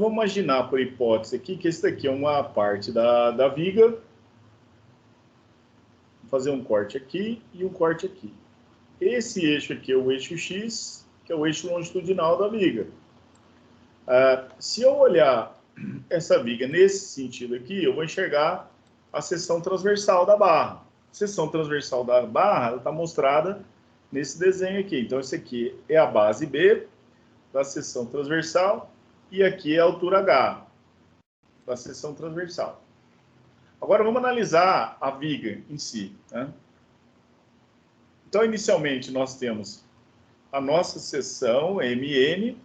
vamos imaginar, por hipótese aqui, que esse daqui é uma parte da viga. Vou fazer um corte aqui e um corte aqui. Esse eixo aqui é o eixo X, que é o eixo longitudinal da viga. Se eu olhar essa viga nesse sentido aqui, eu vou enxergar a seção transversal da barra. A seção transversal da barra está mostrada nesse desenho aqui. Então, esse aqui é a base B da seção transversal e aqui é a altura H da seção transversal. Agora, vamos analisar a viga em si, né? Então, inicialmente, nós temos a nossa seção MN,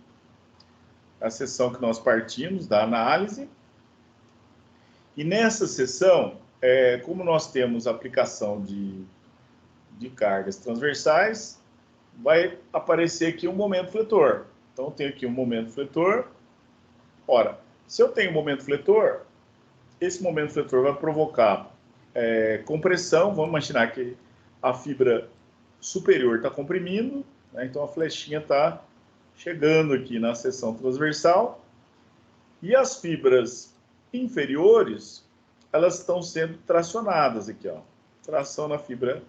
a seção que nós partimos da análise. E nessa seção, como nós temos aplicação de cargas transversais, vai aparecer aqui um momento fletor. Então, eu tenho aqui um momento fletor. Ora, se eu tenho um momento fletor, esse momento fletor vai provocar compressão. Vamos imaginar que a fibra superior está comprimindo, né? Então a flechinha está chegando aqui na seção transversal. E as fibras inferiores, elas estão sendo tracionadas aqui, ó. Tração na fibra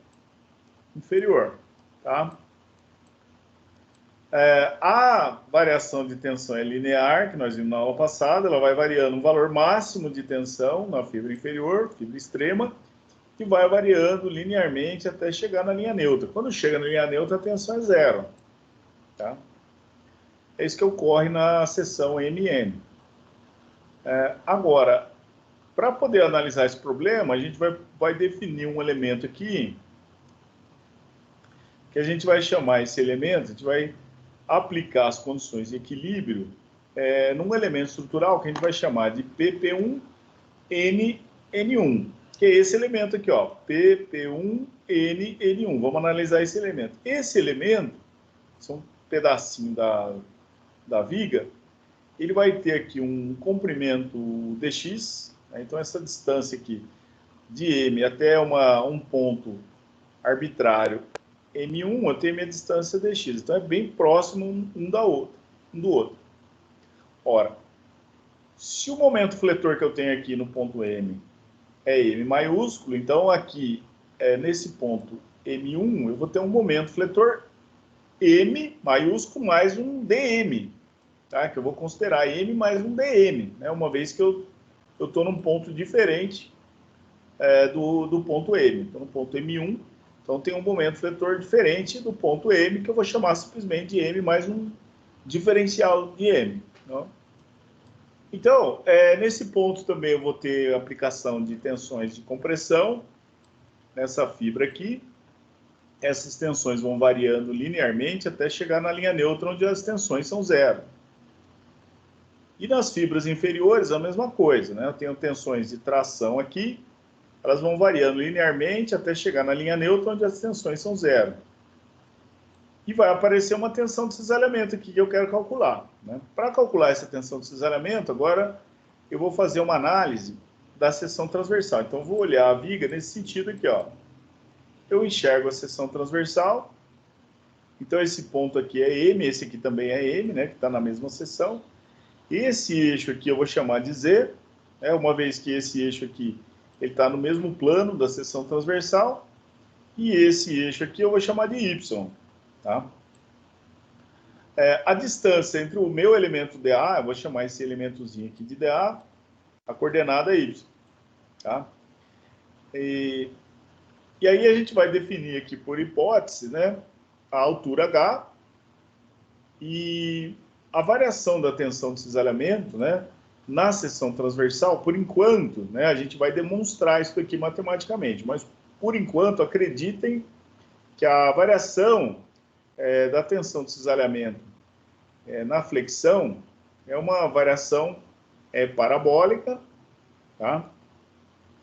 inferior, tá? A variação de tensão é linear, que nós vimos na aula passada. Ela vai variando um valor máximo de tensão na fibra inferior, fibra extrema, e vai variando linearmente até chegar na linha neutra. Quando chega na linha neutra, a tensão é zero, tá? É isso que ocorre na seção MN. Agora, para poder analisar esse problema, a gente vai definir um elemento aqui, que a gente vai chamar esse elemento, a gente vai aplicar as condições de equilíbrio num elemento estrutural que a gente vai chamar de PP1NN1, que é esse elemento aqui, ó, PP1NN1. Vamos analisar esse elemento. Esse elemento, são um pedacinho da viga, ele vai ter aqui um comprimento dx, né? Então essa distância aqui de M até um ponto arbitrário M1, eu tenho minha distância dx. Então é bem próximo um do outro. Ora, se o momento fletor que eu tenho aqui no ponto M é M maiúsculo, então aqui nesse ponto M1 eu vou ter um momento fletor M maiúsculo mais um dm, tá? Que eu vou considerar M mais um dm, né? Uma vez que eu estou num ponto diferente do ponto M. Então, no ponto M1, então tem um momento fletor diferente do ponto M, que eu vou chamar simplesmente de M mais um diferencial de M, não? Então, nesse ponto também eu vou ter aplicação de tensões de compressão nessa fibra aqui. Essas tensões vão variando linearmente até chegar na linha neutra, onde as tensões são zero. E nas fibras inferiores, a mesma coisa, né? Eu tenho tensões de tração aqui, elas vão variando linearmente até chegar na linha neutra, onde as tensões são zero. E vai aparecer uma tensão de cisalhamento aqui que eu quero calcular, né? Para calcular essa tensão de cisalhamento, agora eu vou fazer uma análise da seção transversal. Então, eu vou olhar a viga nesse sentido aqui, ó. Eu enxergo a seção transversal. Então, esse ponto aqui é M, esse aqui também é M, né? Que está na mesma seção. Esse eixo aqui eu vou chamar de Z, né? Uma vez que esse eixo aqui ele está no mesmo plano da seção transversal. E esse eixo aqui eu vou chamar de Y, tá? A distância entre o meu elemento dA, eu vou chamar esse elementozinho aqui de dA, a coordenada é Y, tá? E aí a gente vai definir aqui por hipótese, né, a altura H e a variação da tensão de cisalhamento, né, na seção transversal. Por enquanto, né, a gente vai demonstrar isso aqui matematicamente, mas por enquanto acreditem que a variação da tensão de cisalhamento na flexão é uma variação parabólica, tá?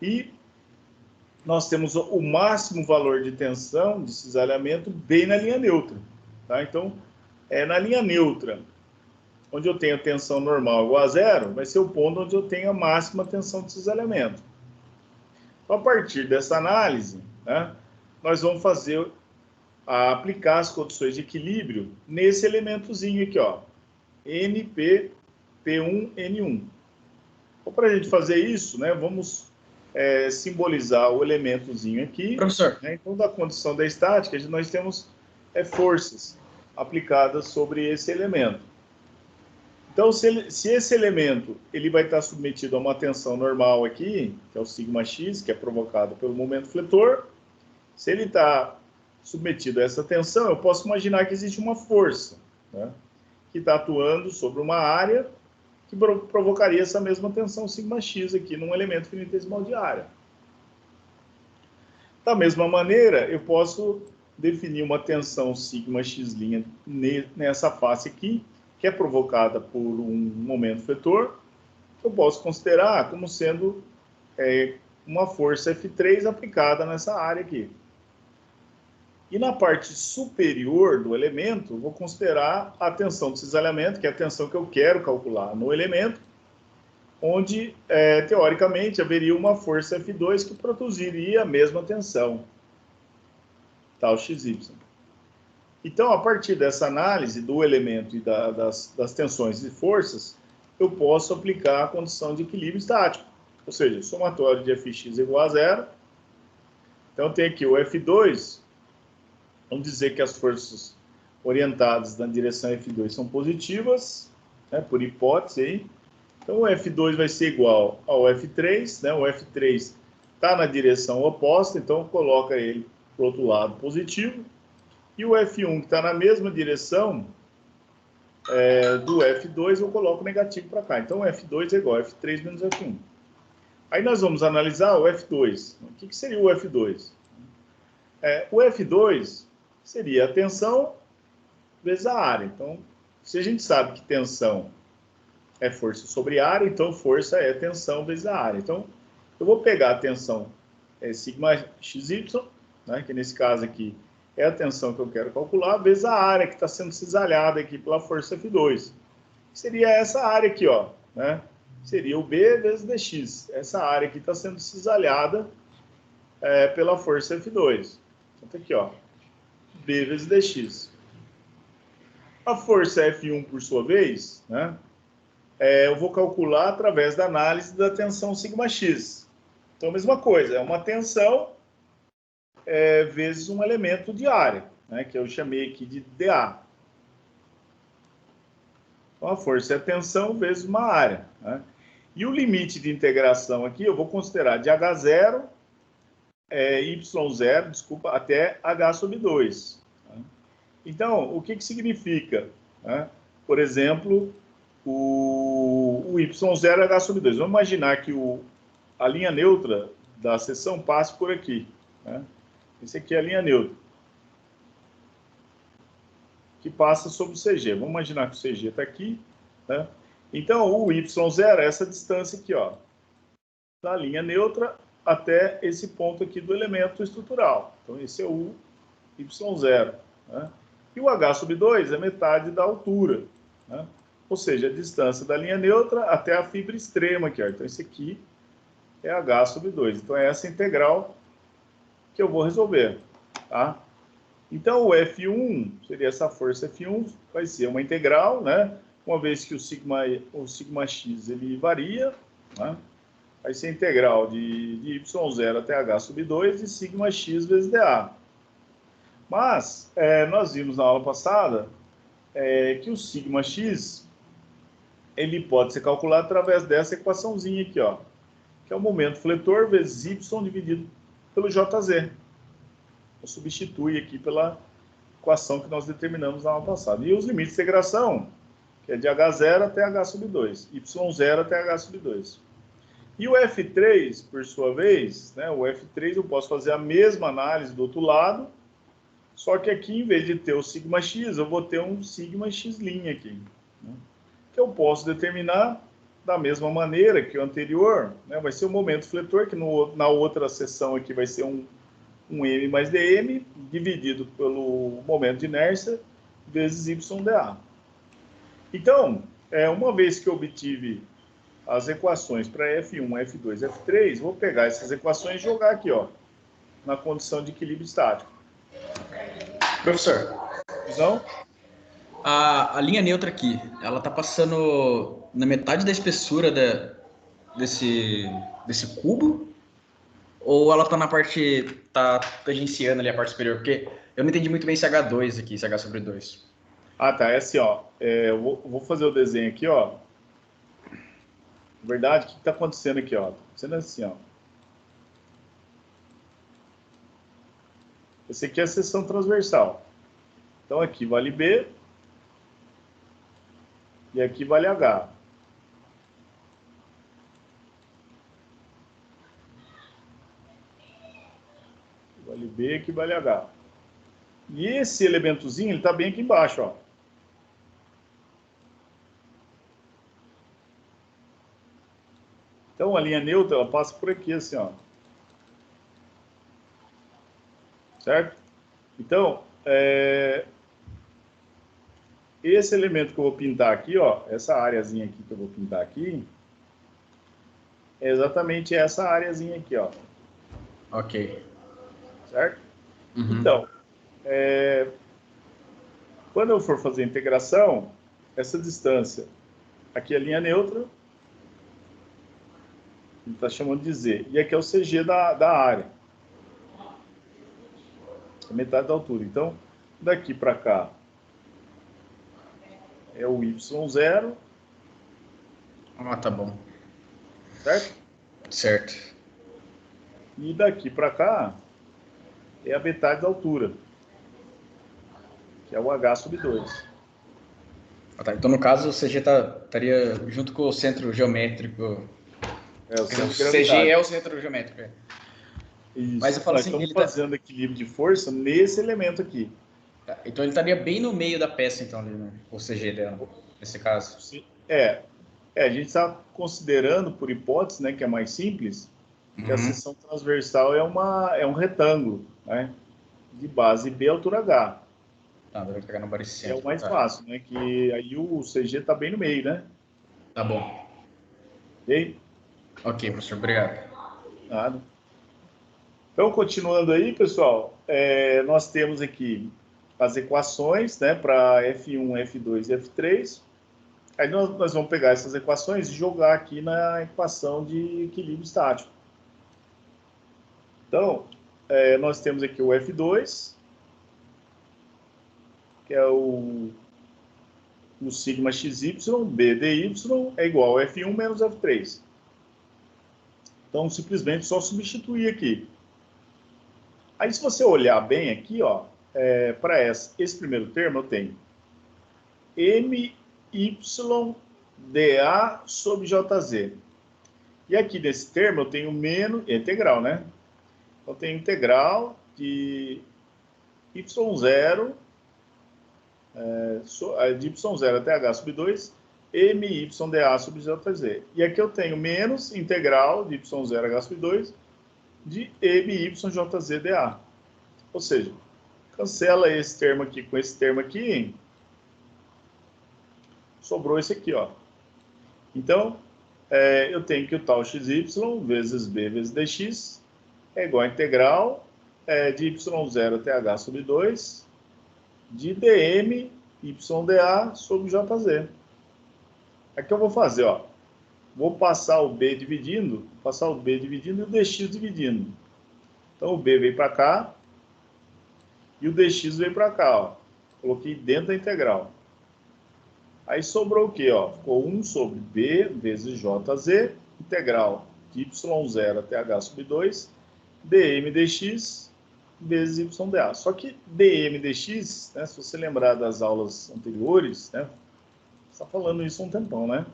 E nós temos o máximo valor de tensão de cisalhamento bem na linha neutra, tá? Então, na linha neutra, onde eu tenho tensão normal igual a zero, vai ser o ponto onde eu tenho a máxima tensão de cisalhamento. Então, a partir dessa análise, né, nós vamos aplicar as condições de equilíbrio nesse elementozinho aqui, ó, NP P1N1. Então, para a gente fazer isso, né, vamos simbolizar o elementozinho aqui. Professor. Né? Então, da condição da estática, nós temos forças aplicadas sobre esse elemento. Então, se esse elemento ele vai estar submetido a uma tensão normal aqui, que é o σx, que é provocado pelo momento fletor, se ele está submetido a essa tensão, eu posso imaginar que existe uma força, né, que está atuando sobre uma área que provocaria essa mesma tensão σx aqui num elemento finitesimal de área. Da mesma maneira, eu posso definir uma tensão σx' nessa face aqui, que é provocada por um momento fletor, eu posso considerar como sendo uma força F3 aplicada nessa área aqui. E na parte superior do elemento, vou considerar a tensão de cisalhamento, que é a tensão que eu quero calcular no elemento, onde, teoricamente, haveria uma força F2 que produziria a mesma tensão, tal XY. Então, a partir dessa análise do elemento e das tensões e forças, eu posso aplicar a condição de equilíbrio estático, ou seja, somatório de Fx igual a zero. Então, tem aqui o F2, vamos dizer que as forças orientadas na direção F2 são positivas, né, por hipótese aí. Então, o F2 vai ser igual ao F3, né, o F3 está na direção oposta, então coloca ele para o outro lado positivo. E o F1, que está na mesma direção do F2, eu coloco negativo para cá. Então, o F2 é igual a F3 menos F1. Aí nós vamos analisar o F2. O que seria o F2? O F2 seria a tensão vezes a área. Então, se a gente sabe que tensão é força sobre área, então força é tensão vezes a área. Então, eu vou pegar a tensão σxy, né, que nesse caso aqui é a tensão que eu quero calcular, vezes a área que está sendo cisalhada aqui pela força F2. Seria essa área aqui, ó, né? Seria o B vezes dx. Essa área aqui está sendo cisalhada pela força F2. Então, tá aqui, ó, B vezes dx. A força F1, por sua vez, né, eu vou calcular através da análise da tensão σx. Então, a mesma coisa, é uma tensão vezes um elemento de área, né, que eu chamei aqui de dA. Então, a força é a tensão vezes uma área. Né? E o limite de integração aqui, eu vou considerar de H0, Y0, desculpa, até H sobre 2. Né? Então, o que significa? Né? Por exemplo, o Y0 é H sobre 2. Vamos imaginar que a linha neutra da seção passe por aqui. Né? Esse aqui é a linha neutra, que passa sobre o CG. Vamos imaginar que o CG está aqui. Né? Então, o Y0 é essa distância aqui, ó, da linha neutra até esse ponto aqui do elemento estrutural. Então, esse é o Y0. Né? E o H sobre 2 é metade da altura. Né? Ou seja, a distância da linha neutra até a fibra extrema aqui. Ó. Então, esse aqui é H sobre 2. Então, é essa integral que eu vou resolver. Tá? Então, o F1, seria essa força F1, vai ser uma integral, né? Uma vez que o σx ele varia, né? Vai ser integral de y0 até h sobre 2 de σx vezes dA. Mas, nós vimos na aula passada que o σx ele pode ser calculado através dessa equaçãozinha aqui, ó, que é o momento fletor vezes y dividido pelo jz. Eu substitui aqui pela equação que nós determinamos na aula passada. E os limites de integração, que é de H0 até H sobre 2, Y0 até H sobre 2. E o F3, por sua vez, né, o F3 eu posso fazer a mesma análise do outro lado, só que aqui, em vez de ter o σx, eu vou ter um σx' aqui, né, que eu posso determinar da mesma maneira que o anterior, né, vai ser o momento fletor, que na outra seção aqui vai ser um M mais dm, dividido pelo momento de inércia, vezes YdA. Então, uma vez que eu obtive as equações para F1, F2, F3, vou pegar essas equações e jogar aqui, ó, na condição de equilíbrio estático. Professor. Então, A linha neutra aqui, ela tá passando na metade da espessura desse cubo? Ou ela tá na parte, tá tangenciando ali a parte superior? Porque eu não entendi muito bem esse H2 aqui, esse H sobre 2. Ah, tá. É assim, ó. Eu vou fazer o desenho aqui, ó. Na verdade, o que está acontecendo aqui, ó? Tá acontecendo assim, ó. Esse aqui é a seção transversal. Então aqui vale B e aqui vale H. Vale B, aqui vale H. E esse elementozinho, ele está bem aqui embaixo, ó. Então a linha neutra, ela passa por aqui, assim, ó. Certo? Então, esse elemento que eu vou pintar aqui, ó, essa areazinha aqui que eu vou pintar aqui, é exatamente essa areazinha aqui, ó. Ok. Certo? Uhum. Então, quando eu for fazer a integração, essa distância aqui é a linha neutra, ele está chamando de Z, e aqui é o CG da área, a metade da altura. Então, daqui para cá é o Y0, Ah, tá bom. certo? Certo. E daqui para cá é a metade da altura, que é o H sobre 2. Ah, tá. Então, no caso, o CG estaria junto com o centro geométrico. É o Quer dizer, o centro de CG gravidade. é o centro geométrico. É. Mas Isso. eu falo Nós assim, estamos ele tá. fazendo equilíbrio de força nesse elemento aqui. Tá, então ele estaria bem no meio da peça, então, ali, né? O CG dela, nesse caso. É, a gente está considerando, por hipótese, né, que é mais simples, que a Uhum. seção transversal é um retângulo, né, de base B altura H. Tá, deve pegar no Que é o baricentro. mais Tá. fácil, né? Que aí o CG está bem no meio, né? Tá bom. Ok? Ok, professor, obrigado. Nada. Então, continuando aí, pessoal, nós temos aqui as equações, né, para F1, F2 e F3. Aí nós vamos pegar essas equações e jogar aqui na equação de equilíbrio estático. Então, nós temos aqui o F2, que é o sigma xy, b dy é igual a F1 menos F3. Então, simplesmente só substituir aqui. Aí, se você olhar bem aqui, ó, para esse primeiro termo, eu tenho MYDA sobre JZ. E aqui nesse termo eu tenho menos, integral, né? Então, eu tenho integral de y0, de y0 até h sobre 2, MYDA sobre JZ. E aqui eu tenho menos integral de y0 h sobre 2 de MYJZDA. Ou seja, cancela esse termo aqui com esse termo aqui, sobrou esse aqui, ó. Então, eu tenho que o tal xy vezes b vezes dx é igual a integral de y0 até h sobre 2 de dm yda sobre jz. Aqui eu vou fazer, ó, vou passar o b dividindo e o dx dividindo. Então, o b veio para cá e o dx veio para cá, ó. Coloquei dentro da integral. Aí sobrou o quê? Ó? Ficou 1 sobre b vezes jz, integral de y0 até h sobre 2, dm dx vezes yda. Só que dm dx, né, se você lembrar das aulas anteriores, né, você está falando isso há um tempão, né?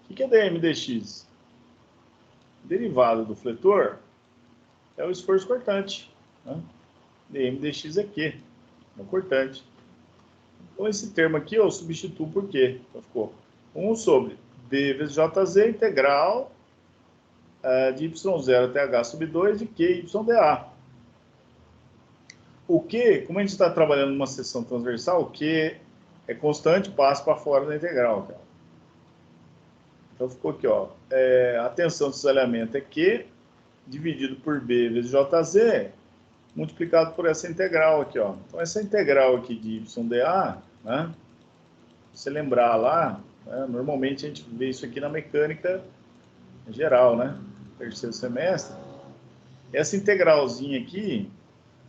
O que é dm dx? Derivada do fletor é o esforço cortante. Né? dm dx é Q, é o cortante. Então, esse termo aqui eu substituo por quê? Então, ficou 1 sobre b vezes jz integral de y0 até h sobre 2 de QYDA. O Q, como a gente está trabalhando numa seção transversal, o Q é constante, passa para fora da integral. Cara. Então, ficou aqui, ó, a tensão de cisalhamento é Q dividido por b vezes jz multiplicado por essa integral aqui, ó. Então, essa integral aqui de YDA, né? Se você lembrar lá, né, normalmente a gente vê isso aqui na mecânica geral, né? Terceiro semestre. Essa integralzinha aqui,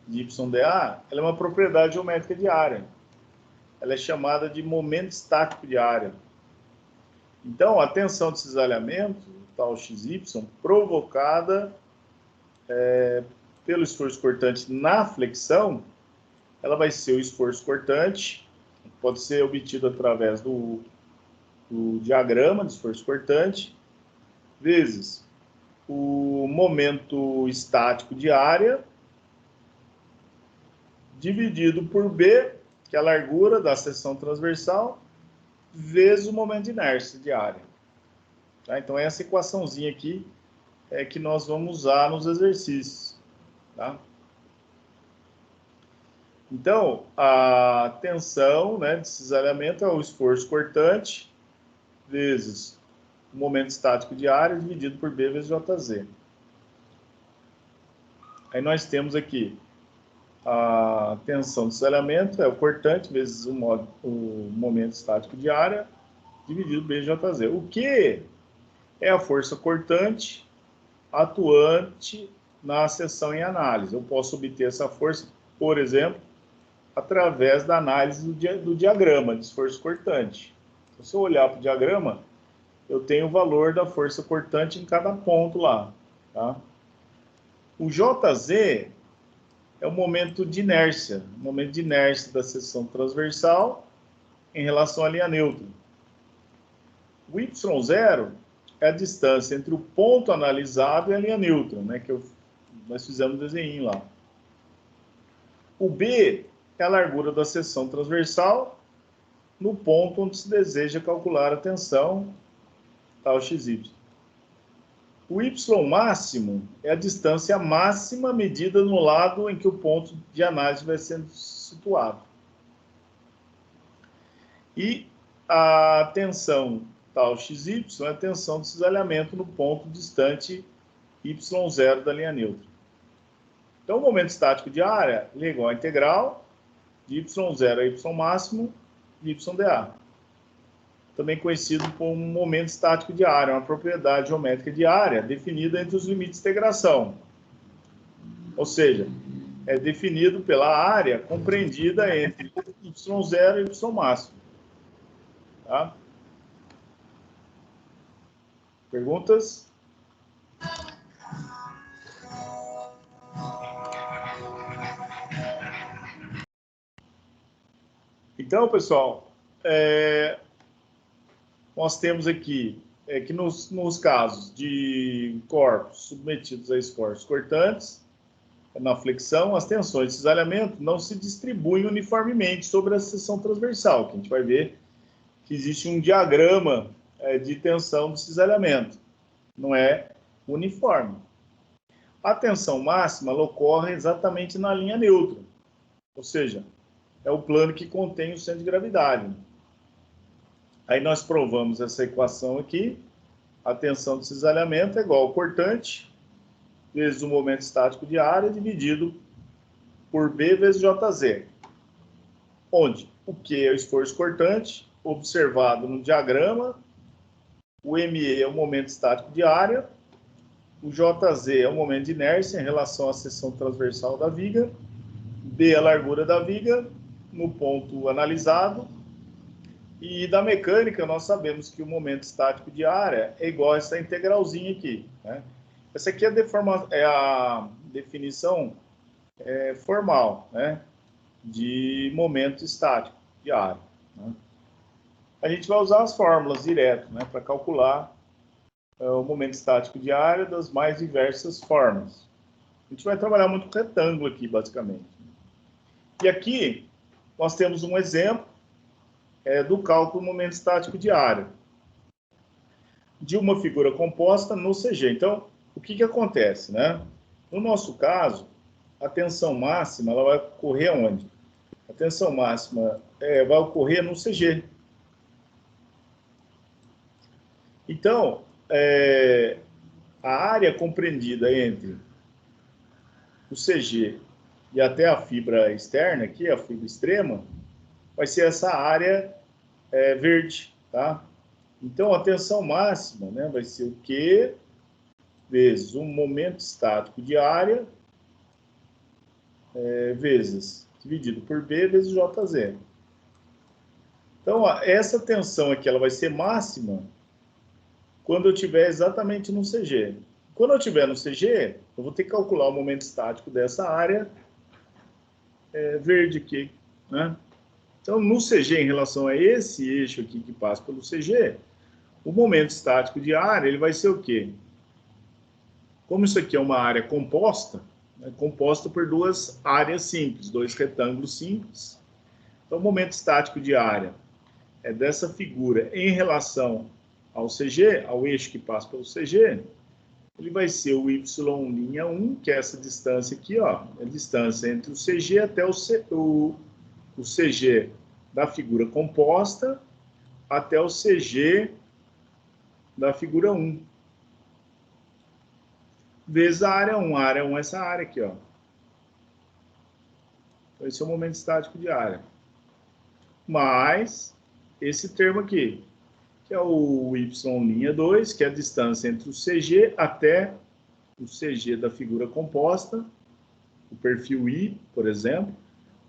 de YdA, ela é uma propriedade geométrica de área. Ela é chamada de momento estático de área. Então, a tensão de cisalhamento, tal XY, provocada pelo esforço cortante na flexão, ela vai ser o esforço cortante, pode ser obtido através do diagrama de esforço cortante, vezes o momento estático de área, dividido por B, que é a largura da seção transversal, vezes o momento de inércia de área. Tá? Então, essa equaçãozinha aqui é que nós vamos usar nos exercícios. Tá? Então, a tensão, né, de cisalhamento é o esforço cortante vezes o momento estático de área dividido por B vezes JZ. Aí nós temos aqui a tensão de cisalhamento, é o cortante vezes o momento estático de área dividido por B vezes JZ. O que é a força cortante atuante na seção em análise? Eu posso obter essa força, por exemplo, através da análise do diagrama de esforço cortante. Então, se eu olhar para o diagrama, eu tenho o valor da força cortante em cada ponto lá. Tá? O JZ é o momento de inércia da seção transversal em relação à linha neutra. O Y0 é a distância entre o ponto analisado e a linha neutra, né, que nós fizemos o desenho lá. O B é a largura da seção transversal no ponto onde se deseja calcular a tensão, tal XY. O Y máximo é a distância máxima medida no lado em que o ponto de análise vai sendo situado. E a tensão tal XY é a tensão de cisalhamento no ponto distante Y0 da linha neutra. Então, o momento estático de área é igual à integral de Y0 a Y máximo de YdA. Também conhecido como momento estático de área, uma propriedade geométrica de área definida entre os limites de integração. Ou seja, é definido pela área compreendida entre Y0 e Y máximo. Tá? Perguntas? Então, pessoal, nós temos aqui que nos casos de corpos submetidos a esforços cortantes, na flexão, as tensões de cisalhamento não se distribuem uniformemente sobre a seção transversal, que a gente vai ver que existe um diagrama de tensão de cisalhamento, não é uniforme. A tensão máxima ela ocorre exatamente na linha neutra, ou seja, é o plano que contém o centro de gravidade. Aí nós provamos essa equação aqui, a tensão de cisalhamento é igual ao cortante vezes o momento estático de área dividido por B vezes JZ, onde o Q é o esforço cortante, observado no diagrama, o ME é o momento estático de área, o JZ é o momento de inércia em relação à seção transversal da viga, B é a largura da viga no ponto analisado, e da mecânica nós sabemos que o momento estático de área é igual a essa integralzinha aqui, né? Essa aqui é a definição formal, né, de momento estático de área. Né? A gente vai usar as fórmulas direto, né, para calcular o momento estático de área das mais diversas formas. A gente vai trabalhar muito com retângulo aqui, basicamente. E aqui nós temos um exemplo do cálculo do momento estático de área de uma figura composta no CG. Então, o que acontece, né? No nosso caso, a tensão máxima ela vai ocorrer onde? A tensão máxima vai ocorrer no CG. Então, a área compreendida entre o CG e até a fibra externa, aqui, a fibra extrema, vai ser essa área verde, tá? Então, a tensão máxima, né, vai ser o Q vezes o momento estático de área vezes, dividido por B vezes JZ. Então, ó, essa tensão aqui ela vai ser máxima quando eu estiver exatamente no CG. Quando eu estiver no CG, eu vou ter que calcular o momento estático dessa área verde aqui, né? Então, no CG, em relação a esse eixo aqui que passa pelo CG, o momento estático de área ele vai ser o quê? Como isso aqui é uma área composta, né, composta por duas áreas simples, dois retângulos simples. Então, o momento estático de área é dessa figura em relação ao CG, ao eixo que passa pelo CG, ele vai ser o y'1, que é essa distância aqui, ó, a distância entre o CG até o CG da figura composta até o CG da figura 1. Vezes a área 1. A área 1 é essa área aqui, ó. Então, esse é o momento estático de área. Mais esse termo aqui, que é o y'2, que é a distância entre o CG até o CG da figura composta, o perfil I, por exemplo,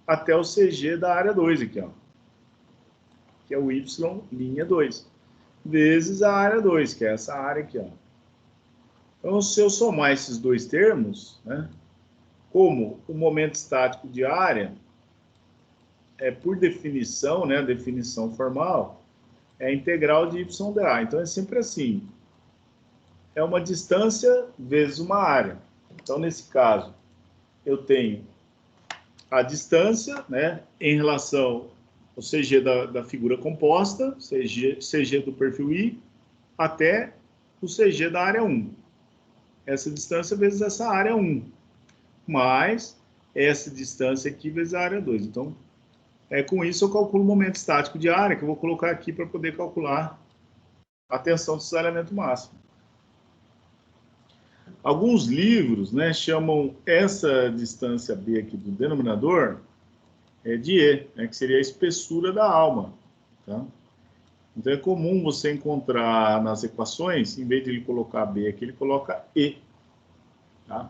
até o CG da área 2 aqui, ó, que é o y'2, vezes a área 2, que é essa área aqui, ó. Então, se eu somar esses dois termos, né, como o momento estático de área, por definição, né, definição formal, é a integral de y dA. Então, é sempre assim. É uma distância vezes uma área. Então, nesse caso, eu tenho a distância, né, em relação ao CG da figura composta, CG do perfil I, até o CG da área 1. Essa distância vezes essa área 1, mais essa distância aqui vezes a área 2. Então, com isso eu calculo o momento estático de área, que eu vou colocar aqui para poder calcular a tensão de cisalhamento máximo. Alguns livros, né, chamam essa distância B aqui do denominador de E, né, que seria a espessura da alma. Tá? Então é comum você encontrar nas equações, em vez de ele colocar B aqui, ele coloca E. Tá?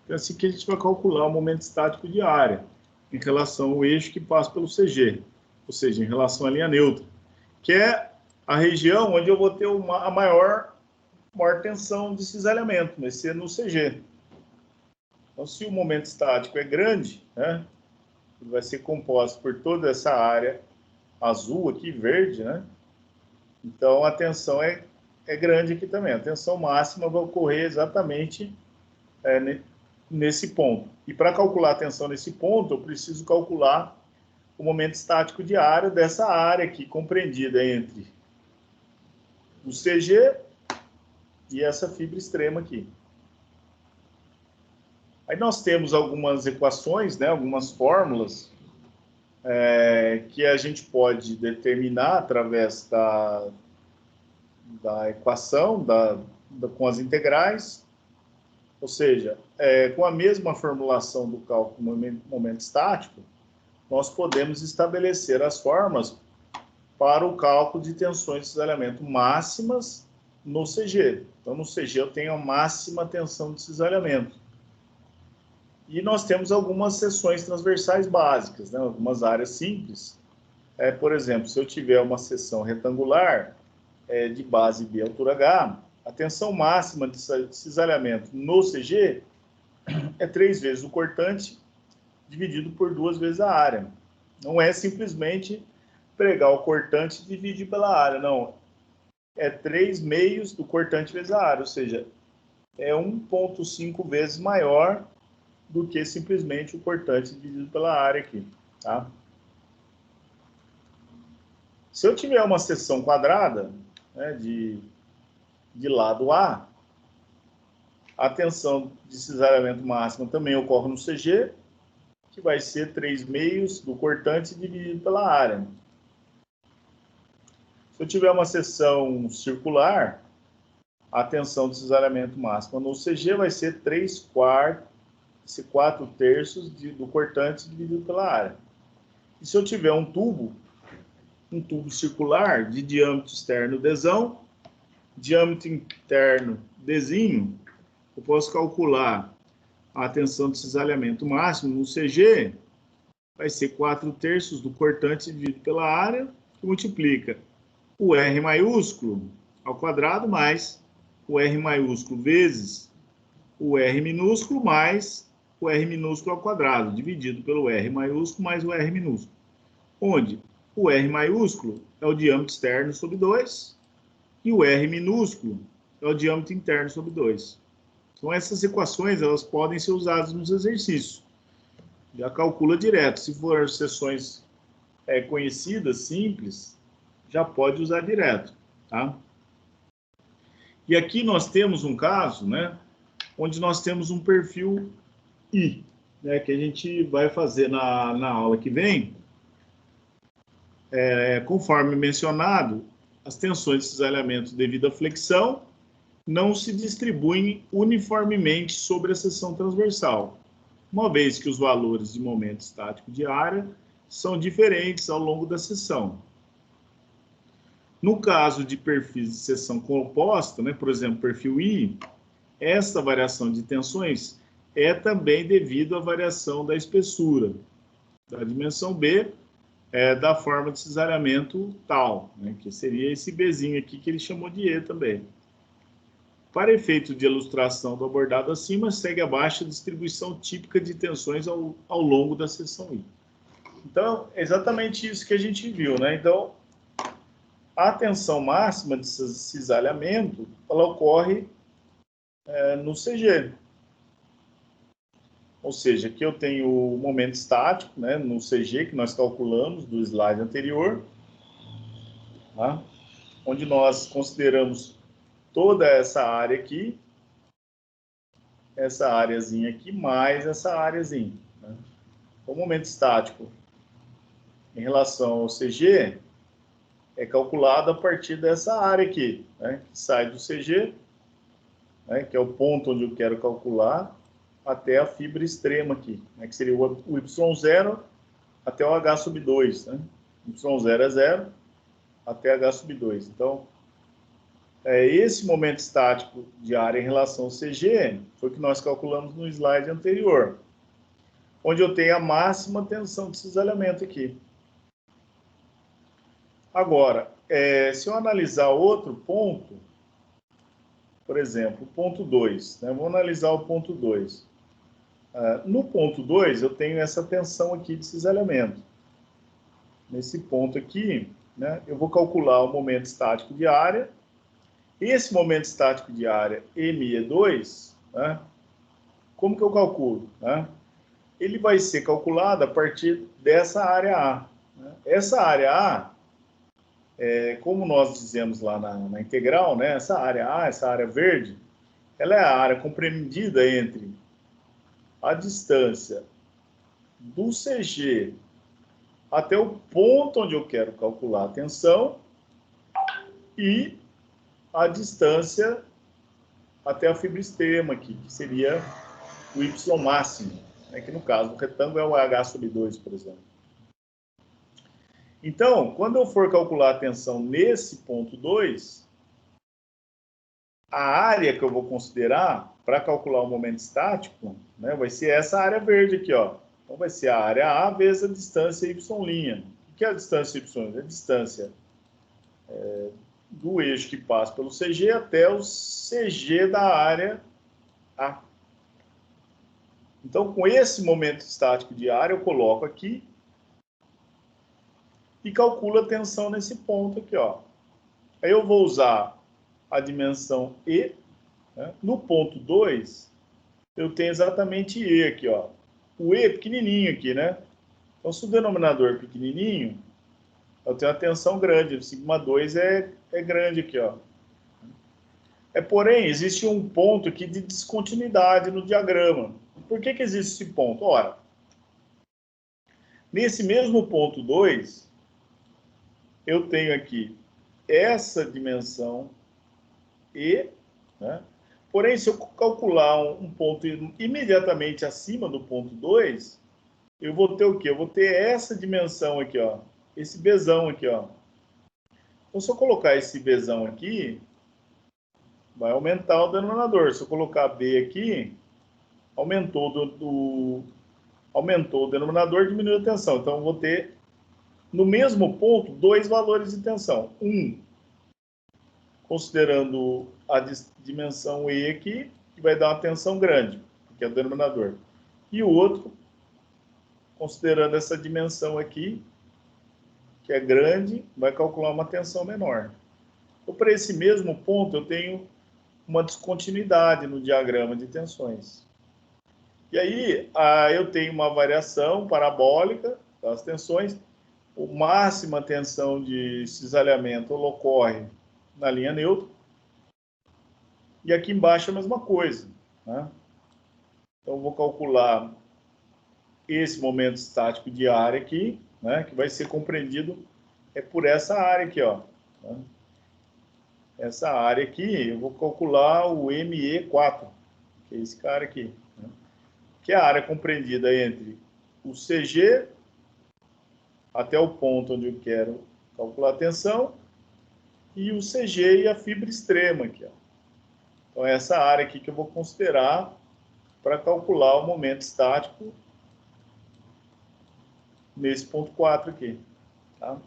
Então é assim que a gente vai calcular o momento estático de área em relação ao eixo que passa pelo CG, ou seja, em relação à linha neutra, que é a região onde eu vou ter a maior tensão de cisalhamento, vai ser no CG. Então, se o momento estático é grande, né, ele vai ser composto por toda essa área azul aqui, verde, né? Então, a tensão é grande aqui também. A tensão máxima vai ocorrer exatamente nesse ponto. E para calcular a tensão nesse ponto, eu preciso calcular o momento estático de área dessa área aqui, compreendida entre o CG e essa fibra extrema aqui. Aí nós temos algumas equações, né, algumas fórmulas que a gente pode determinar através da equação, com as integrais, ou seja, com a mesma formulação do cálculo do momento estático, nós podemos estabelecer as formas para o cálculo de tensões de cisalhamento máximas no CG. Então, no CG eu tenho a máxima tensão de cisalhamento. E nós temos algumas seções transversais básicas, né? Algumas áreas simples. Por exemplo, se eu tiver uma seção retangular de base B altura H, a tensão máxima de cisalhamento no CG é 3 vezes o cortante dividido por 2 vezes a área. Não é simplesmente pregar o cortante e dividir pela área, não. É 3 meios do cortante vezes a área, ou seja, é 1,5 vezes maior do que simplesmente o cortante dividido pela área aqui, tá? Se eu tiver uma seção quadrada, né, de lado A, a tensão de cisalhamento máxima também ocorre no CG, que vai ser 3 meios do cortante dividido pela área. Se eu tiver uma seção circular, a tensão de cisalhamento máxima no CG vai ser 3/4 4 terços do cortante dividido pela área. E se eu tiver um tubo circular de diâmetro externo Dzão, diâmetro interno Dzinho, eu posso calcular a tensão de cisalhamento máximo no CG, vai ser 4/3 do cortante dividido pela área, que multiplica o R maiúsculo ao quadrado mais o R maiúsculo vezes o R minúsculo mais o R minúsculo ao quadrado, dividido pelo R maiúsculo mais o R minúsculo, onde o R maiúsculo é o diâmetro externo sobre 2 e o R minúsculo é o diâmetro interno sobre 2. Então, essas equações elas podem ser usadas nos exercícios. Já calcula direto. Se for seções conhecidas, simples, já pode usar direto. Tá? E aqui nós temos um caso, né, onde nós temos um perfil I, né, que a gente vai fazer na aula que vem. Conforme mencionado, as tensões de cisalhamento devido à flexão não se distribuem uniformemente sobre a seção transversal, uma vez que os valores de momento estático de área são diferentes ao longo da seção. No caso de perfis de seção composta, né, por exemplo, perfil I, essa variação de tensões é também devido à variação da espessura da dimensão B, da forma de cisalhamento tal, né, que seria esse Bzinho aqui que ele chamou de E também. Para efeito de ilustração do abordado acima, segue abaixo a distribuição típica de tensões ao longo da seção I. Então, é exatamente isso que a gente viu, né? Então, a tensão máxima de cisalhamento, ela ocorre no CG. Ou seja, aqui eu tenho o momento estático, né, no CG, que nós calculamos do slide anterior, tá? Onde nós consideramos toda essa área aqui, essa áreazinha aqui, mais essa áreazinha. Né? O momento estático em relação ao CG é calculado a partir dessa área aqui, né, que sai do CG, né, que é o ponto onde eu quero calcular, até a fibra extrema aqui, né, que seria o Y0 até o H sub 2. Né? Y0 é 0 até H sub 2. Então, esse momento estático de área em relação ao CG foi o que nós calculamos no slide anterior, onde eu tenho a máxima tensão de cisalhamento aqui. Agora, se eu analisar outro ponto, por exemplo, o ponto 2, né? Vamos analisar o ponto 2. No ponto 2, eu tenho essa tensão aqui de cisalhamento. Nesse ponto aqui, né, eu vou calcular o momento estático de área. Esse momento estático de área ME2, né, como que eu calculo? Né? Ele vai ser calculado a partir dessa área A. Né? Essa área A, como nós dizemos lá na integral, né, essa área A, essa área verde, ela é a área compreendida entre a distância do CG até o ponto onde eu quero calcular a tensão e a distância até a fibra extrema aqui, que seria o Y máximo, né, que no caso do retângulo é o H sub 2, por exemplo. Então, quando eu for calcular a tensão nesse ponto 2, a área que eu vou considerar para calcular o momento estático, né, vai ser essa área verde aqui, ó. Então, vai ser a área A vezes a distância Y'. O que é a distância Y'? É a distância do eixo que passa pelo CG até o CG da área A. Então, com esse momento estático de área, eu coloco aqui e calculo a tensão nesse ponto aqui, ó. Aí eu vou usar a dimensão E. Né? No ponto 2, eu tenho exatamente E aqui, ó. O E pequenininho aqui, né? Então, se o denominador é pequenininho, eu tenho a tensão grande. O sigma 2 é grande aqui, ó. Porém, existe um ponto aqui de descontinuidade no diagrama. Por que existe esse ponto? Ora, nesse mesmo ponto 2, eu tenho aqui essa dimensão E, né? Porém, se eu calcular um ponto imediatamente acima do ponto 2, eu vou ter o quê? Eu vou ter essa dimensão aqui, ó. Esse Bzão aqui, ó. Então, se eu colocar esse Bzão aqui, vai aumentar o denominador. Se eu colocar B aqui, aumentou aumentou o denominador, diminuiu a tensão. Então, eu vou ter, no mesmo ponto, dois valores de tensão. Um, considerando a dimensão E aqui, que vai dar uma tensão grande, que é o denominador. E o outro, considerando essa dimensão aqui, que é grande, vai calcular uma tensão menor. Então, para esse mesmo ponto, eu tenho uma descontinuidade no diagrama de tensões. E aí, eu tenho uma variação parabólica das tensões. A máxima tensão de cisalhamento ocorre na linha neutra. E aqui embaixo é a mesma coisa, né? Então, eu vou calcular esse momento estático de área aqui, né, que vai ser compreendido por essa área aqui, ó. Né? Essa área aqui, eu vou calcular o ME4, que é esse cara aqui, né? Que é a área compreendida entre o CG até o ponto onde eu quero calcular a tensão e o CG e a fibra extrema aqui, ó. Então, é essa área aqui que eu vou considerar para calcular o momento estático nesse ponto 4 aqui, tá?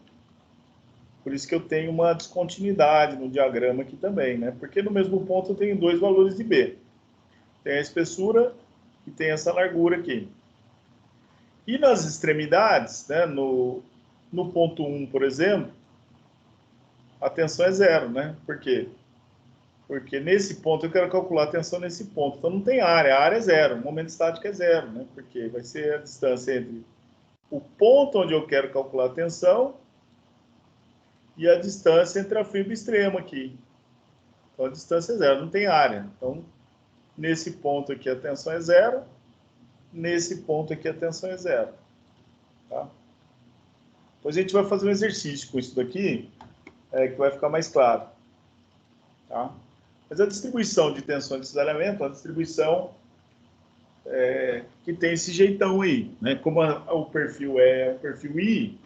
Por isso que eu tenho uma descontinuidade no diagrama aqui também, né? Porque no mesmo ponto eu tenho dois valores de B. Tem a espessura e tem essa largura aqui. E nas extremidades, né, no ponto 1, por exemplo, a tensão é zero, né? Por quê? Porque nesse ponto eu quero calcular a tensão nesse ponto. Então não tem área, a área é zero, o momento estático é zero, né? Porque vai ser a distância entre o ponto onde eu quero calcular a tensão e a distância entre a fibra extrema aqui. Então a distância é zero, não tem área. Então, nesse ponto aqui a tensão é zero, nesse ponto aqui a tensão é zero. Tá? Depois a gente vai fazer um exercício com isso daqui, que vai ficar mais claro. Tá? Mas a distribuição de tensão de cisalhamento é uma distribuição que tem esse jeitão aí. Né? Como o perfil é o perfil I,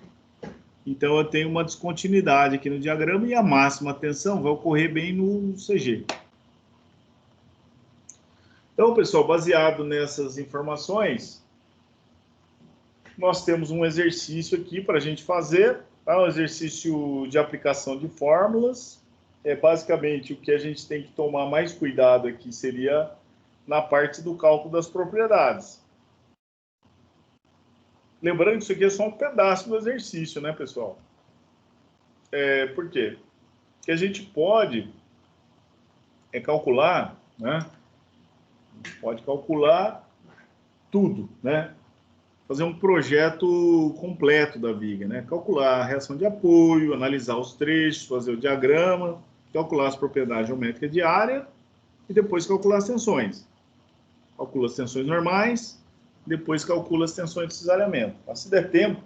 então eu tenho uma descontinuidade aqui no diagrama e a máxima tensão vai ocorrer bem no CG. Então, pessoal, baseado nessas informações, nós temos um exercício aqui para a gente fazer, tá? Um exercício de aplicação de fórmulas. Basicamente, o que a gente tem que tomar mais cuidado aqui seria na parte do cálculo das propriedades. Lembrando que isso aqui é só um pedaço do exercício, né, pessoal? Por quê? Porque a gente pode calcular, né? Pode calcular tudo, né? Fazer um projeto completo da viga, né? Calcular a reação de apoio, analisar os trechos, fazer o diagrama, calcular as propriedades geométricas de área e depois calcular as tensões. Calcula as tensões normais, depois calcula as tensões de cisalhamento. Mas, se der tempo,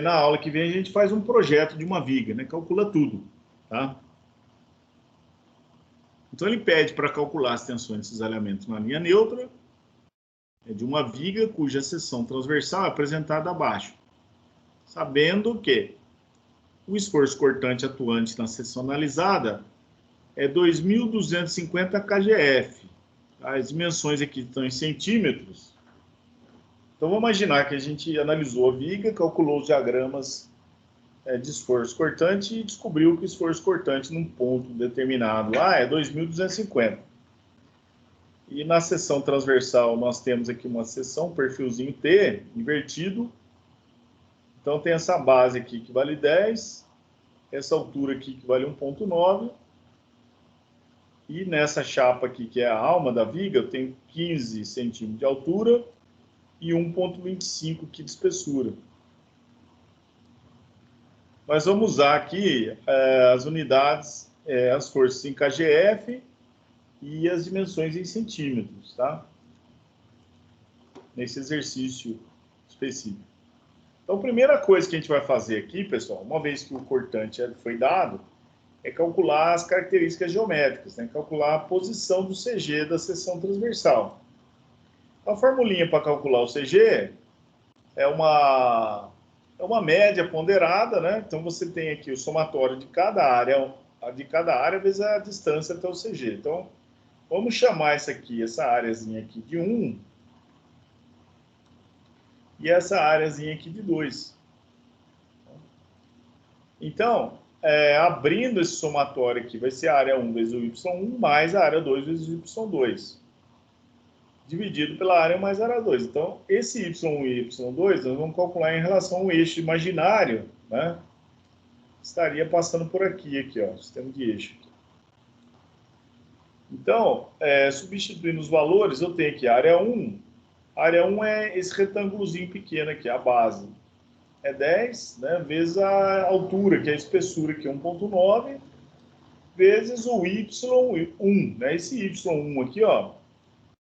na aula que vem a gente faz um projeto de uma viga, né? Calcula tudo, tá? Então ele pede para calcular as tensões de cisalhamento na linha neutra de uma viga cuja seção transversal é apresentada abaixo, sabendo que o esforço cortante atuante na seção analisada é 2.250 kgf. As dimensões aqui estão em centímetros. Então vamos imaginar que a gente analisou a viga, calculou os diagramas de esforço cortante e descobriu que o esforço cortante num ponto determinado lá é 2.250. E na seção transversal nós temos aqui uma seção, perfilzinho T, invertido. Então tem essa base aqui que vale 10, essa altura aqui que vale 1,9. E nessa chapa aqui, que é a alma da viga, eu tenho 15 centímetros de altura e 1,25 aqui de espessura. Nós vamos usar aqui as unidades, as forças em kgf e as dimensões em centímetros, tá? Nesse exercício específico. Então, a primeira coisa que a gente vai fazer aqui, pessoal, uma vez que o cortante foi dado, é calcular as características geométricas, né? Calcular a posição do CG da seção transversal. A formulinha para calcular o CG é uma média ponderada, né? Então você tem aqui o somatório de cada área vezes a distância até o CG. Então, vamos chamar essa áreazinha aqui de 1 e essa áreazinha aqui de 2. Então, abrindo esse somatório aqui, vai ser a área 1 vezes o y1 mais a área 2 vezes o y2, dividido pela área mais a área 2. Então, esse y1 e y2 nós vamos calcular em relação ao eixo imaginário, né? Estaria passando por aqui, ó, sistema de eixo. Então, substituindo os valores, eu tenho aqui a área 1. A área 1 é esse retângulozinho pequeno aqui, a base. É 10, né, vezes a altura, que é a espessura, que é 1,9, vezes o y1, né? Esse y1 aqui, ó,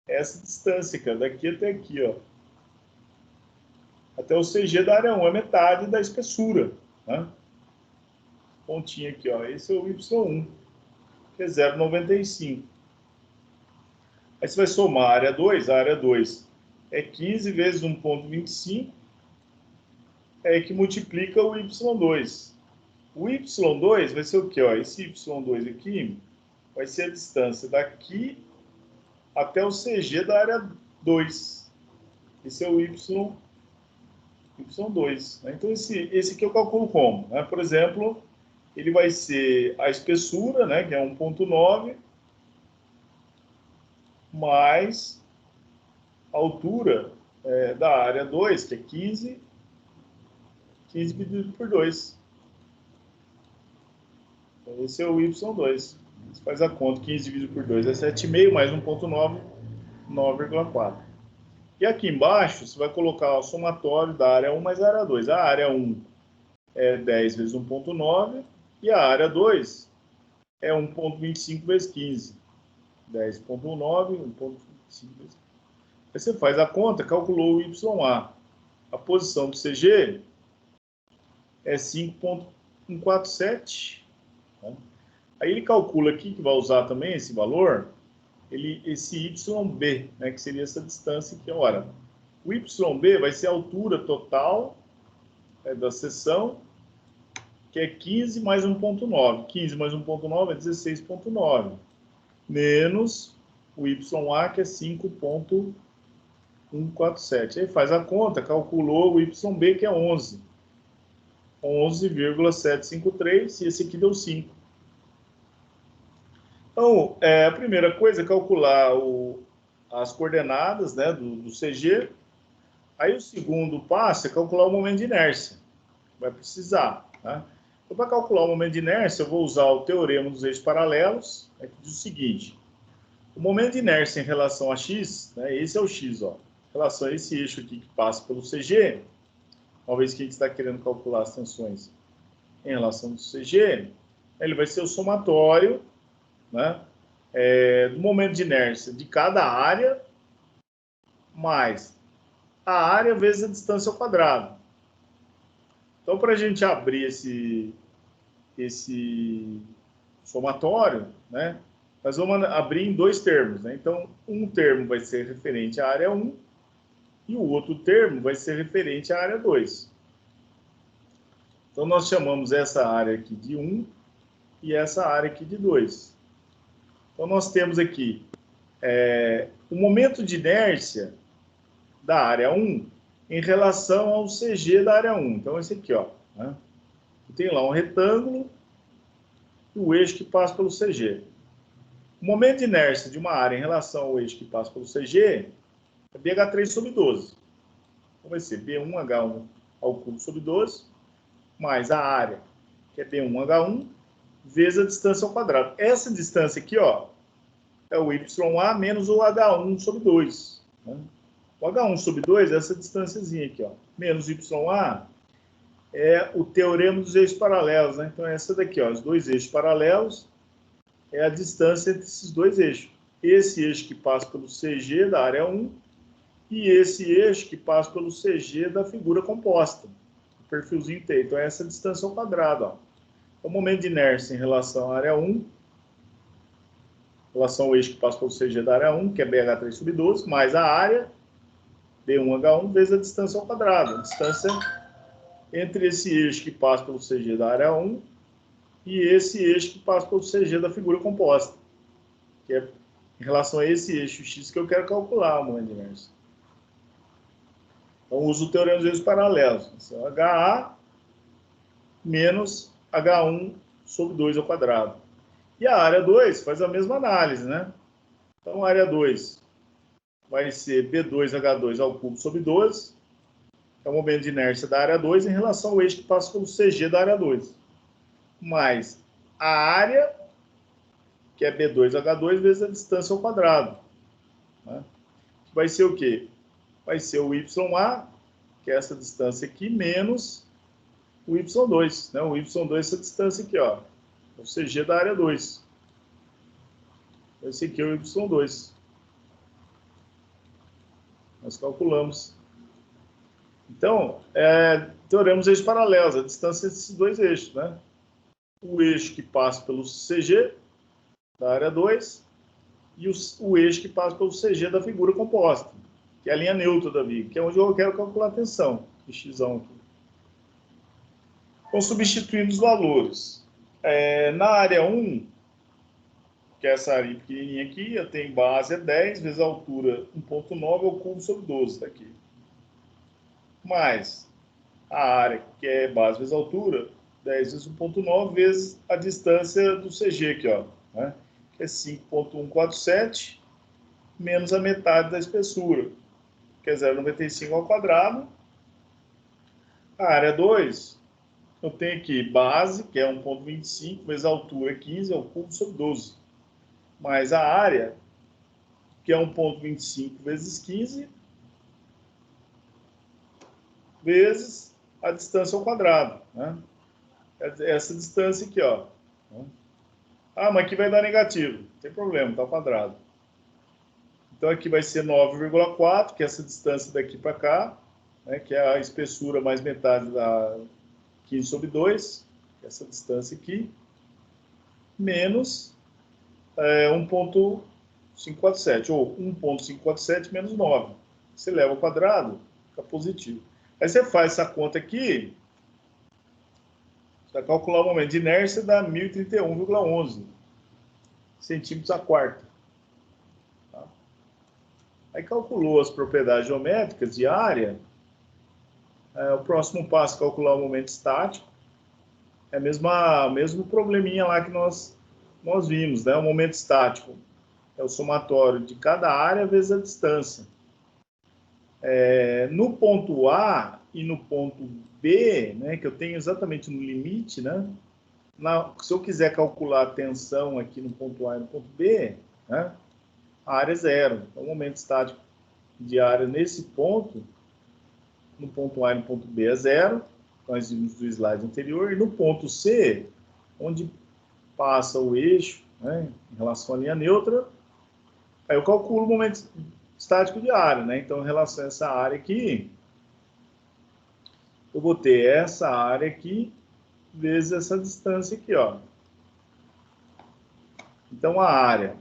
é essa distância, cara, daqui até aqui, ó. Até o CG da área 1, é metade da espessura, né? Pontinho aqui, ó, esse é o y1, que é 0,95. Aí você vai somar a área 2 é 15 vezes 1,25, que multiplica o y2. O y2 vai ser o quê? Ó? Esse y2 aqui vai ser a distância daqui até o CG da área 2. Esse é o y2. Né? Então, esse aqui eu calculo como? Né? Por exemplo, ele vai ser a espessura, né, que é 1,9, mais a altura da área 2, que é 15 dividido por 2. Então, esse é o y2. Você faz a conta, 15 dividido por 2 é 7,5, mais 1,9, 9,4. E aqui embaixo, você vai colocar o somatório da área 1 mais a área 2. A área 1 é 10 vezes 1,9, e a área 2 é 1,25 vezes 15. 10,9, 1,25 vezes 15. Aí você faz a conta, calculou o YA. A posição do CG é 5,147. Né? Aí ele calcula aqui, que vai usar também esse valor, esse YB, né, que seria essa distância aqui. Ora, o YB vai ser a altura total da seção, que é 15 mais 1,9. 15 mais 1,9 é 16,9. Menos o YA, que é 5,147. Aí faz a conta, calculou o YB, que é 11. 11,753, e esse aqui deu 5. Então, a primeira coisa é calcular as coordenadas, né, do CG. Aí o segundo passo é calcular o momento de inércia. Vai precisar. Né? Então, para calcular o momento de inércia, eu vou usar o teorema dos eixos paralelos, que diz o seguinte: o momento de inércia em relação a x, né, esse é o x, ó, em relação a esse eixo aqui que passa pelo CG, uma vez que a gente está querendo calcular as tensões em relação ao CG, ele vai ser o somatório, né, do momento de inércia de cada área, mais a área vezes a distância ao quadrado. Então, para a gente abrir esse somatório, né, nós vamos abrir em dois termos. Né? Então, um termo vai ser referente à área 1 e o outro termo vai ser referente à área 2. Então, nós chamamos essa área aqui de 1 e essa área aqui de 2. Então, nós temos aqui o momento de inércia da área 1 em relação ao CG da área 1. Então, esse aqui, ó, né? Tem lá um retângulo e o eixo que passa pelo CG. O momento de inércia de uma área em relação ao eixo que passa pelo CG é BH3 sobre 12. Então, vai ser B1H1 ao cubo sobre 12, mais a área, que é B1H1, vezes a distância ao quadrado. Essa distância aqui, ó, é o YA menos o H1 sobre 2. Né? O H1 sobre 2 é essa distânciazinha aqui, ó, menos YA é o teorema dos eixos paralelos. Né? Então, essa daqui, ó, os dois eixos paralelos, é a distância entre esses dois eixos. Esse eixo que passa pelo CG da área 1 e esse eixo que passa pelo CG da figura composta, o perfilzinho T. Então, é essa distância ao quadrado. Ó. O momento de inércia em relação à área 1, em relação ao eixo que passa pelo CG da área 1, que é BH3 sobre 12, mais a área B1H1 vezes a distância ao quadrado. A distância entre esse eixo que passa pelo CG da área 1 e esse eixo que passa pelo CG da figura composta, que é em relação a esse eixo X que eu quero calcular o momento de inércia. Então, uso o teorema dos eixos paralelos. Então, HA menos H1 sobre 2 ao quadrado. E a área 2 faz a mesma análise, né? Então, a área 2 vai ser B2H2 ao cubo sobre 12, é o momento de inércia da área 2 em relação ao eixo que passa pelo CG da área 2. Mais a área, que é B2H2 vezes a distância ao quadrado. Né? Vai ser o quê? Vai ser o YA, que é essa distância aqui, menos o Y2. Né? O Y2 é essa distância aqui, ó. O CG da área 2. Esse aqui é o Y2. Nós calculamos. Então, teorema dos eixos paralelos, a distância desses dois eixos, né? O eixo que passa pelo CG da área 2 e o eixo que passa pelo CG da figura composta, que é a linha neutra da viga, que é onde eu quero calcular a tensão de x aqui. Então, substituindo os valores. Na área 1, que é essa área pequenininha aqui, eu tenho base 10 vezes a altura 1.9 ao cubo sobre 12, tá aqui. Mais a área, que é base vezes altura, 10 vezes 1.9 vezes a distância do CG aqui, ó, né? Que é 5.147 menos a metade da espessura, que é 0,95 ao quadrado. A área 2, eu tenho aqui base, que é 1.25 vezes a altura, 15 ao cubo sobre 12. Mais a área, que é 1.25 vezes 15, vezes a distância ao quadrado, né? Essa distância aqui, ó. Ah, mas aqui vai dar negativo. Não tem problema, está ao quadrado. Então, aqui vai ser 9,4, que é essa distância daqui para cá, né, que é a espessura mais metade da 15 sobre 2, que é essa distância aqui, menos 1.547, ou 1.547 menos 9. Você leva ao quadrado, fica positivo. Aí você faz essa conta aqui, para calcular o momento de inércia, dá 1031,11 centímetros a quarta. Tá? Aí calculou as propriedades geométricas de área. O próximo passo é calcular o momento estático. É o mesmo probleminha lá que nós vimos, né? O momento estático é o somatório de cada área vezes a distância. No ponto A e no ponto B, né, que eu tenho exatamente no limite, né, se eu quiser calcular a tensão aqui no ponto A e no ponto B, né, a área é zero. Então, o momento estático de área nesse ponto, no ponto A e no ponto B é zero, nós vimos do slide anterior, e no ponto C, onde passa o eixo, né, em relação à linha neutra, aí eu calculo o momento estático de área, né? Então, em relação a essa área aqui, eu vou ter essa área aqui vezes essa distância aqui, ó. Então, a área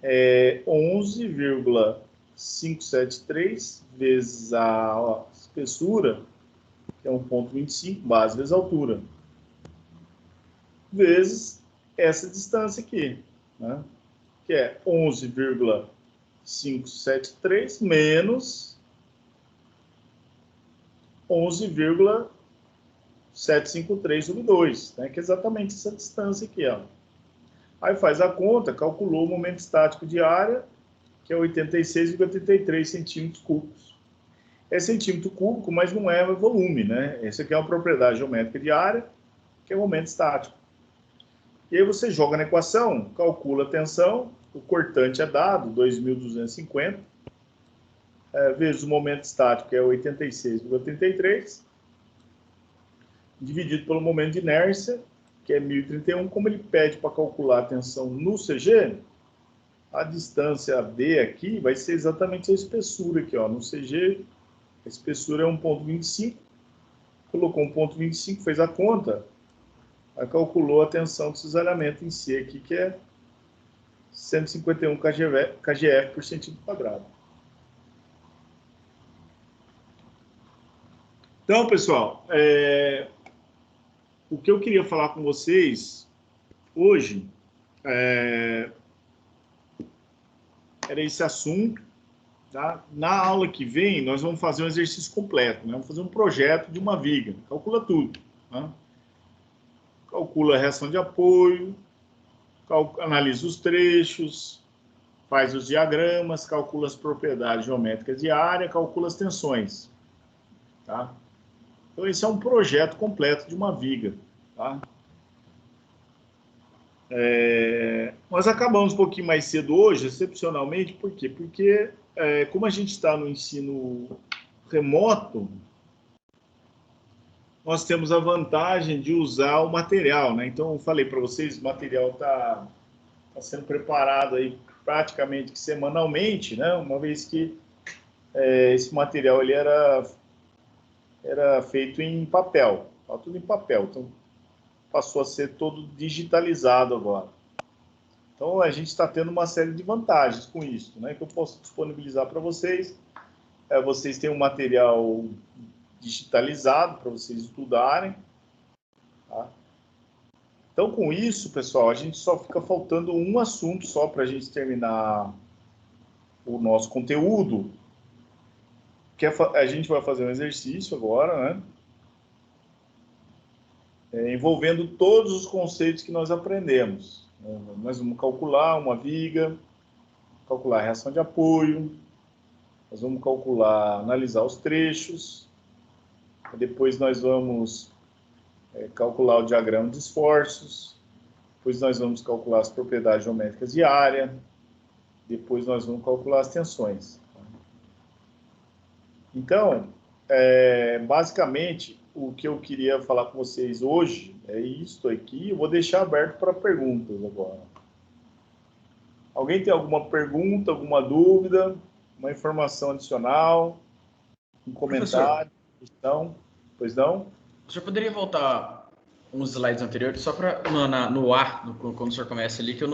é 11,573 vezes a espessura, que é 1.25, base vezes altura, vezes essa distância aqui, né? Que é 11,573 menos 11,753 sobre 2, né? Que é exatamente essa distância aqui, ó. Aí faz a conta, calculou o momento estático de área, que é 86,83 centímetros cúbicos. É centímetro cúbico, mas não é volume, né? Essa aqui é uma propriedade geométrica de área, que é o momento estático. E aí você joga na equação, calcula a tensão, o cortante é dado, 2.250, vezes o momento estático, que é 86,83, dividido pelo momento de inércia, que é 1031. Como ele pede para calcular a tensão no CG, a distância D aqui vai ser exatamente a espessura aqui, ó. No CG, a espessura é 1.25, colocou 1.25, fez a conta, aí calculou a tensão do cisalhamento em si aqui, que é 151 kgf por centímetro quadrado. Então, pessoal, o que eu queria falar com vocês hoje era esse assunto. Tá? Na aula que vem, nós vamos fazer um exercício completo, né? Vamos fazer um projeto de uma viga, calcula tudo. Tá? Calcula a reação de apoio, analisa os trechos, faz os diagramas, calcula as propriedades geométricas de área, calcula as tensões. Tá? Então, esse é um projeto completo de uma viga. Tá? Nós acabamos um pouquinho mais cedo hoje, excepcionalmente, por quê? Porque, como a gente está no ensino remoto, nós temos a vantagem de usar o material, né? Então, eu falei para vocês, o material está sendo preparado aí praticamente semanalmente, né? Uma vez que esse material ele era feito em papel, tá tudo em papel, então passou a ser todo digitalizado agora. Então, a gente está tendo uma série de vantagens com isso, né? Que eu posso disponibilizar para vocês. Vocês têm um material digitalizado para vocês estudarem. Tá? Então, com isso, pessoal, a gente só fica faltando um assunto só para a gente terminar o nosso conteúdo. Que a gente vai fazer um exercício agora, né? Envolvendo todos os conceitos que nós aprendemos. Nós vamos calcular uma viga, calcular a reação de apoio, nós vamos analisar os trechos, depois nós vamos calcular o diagrama de esforços, depois nós vamos calcular as propriedades geométricas de área, depois nós vamos calcular as tensões. Então, basicamente, o que eu queria falar com vocês hoje é isso aqui. Eu vou deixar aberto para perguntas agora. Alguém tem alguma pergunta, alguma dúvida, uma informação adicional, um comentário? Questão? Pois não? O senhor poderia voltar uns slides anteriores, só para no ar, quando o senhor começa ali, que eu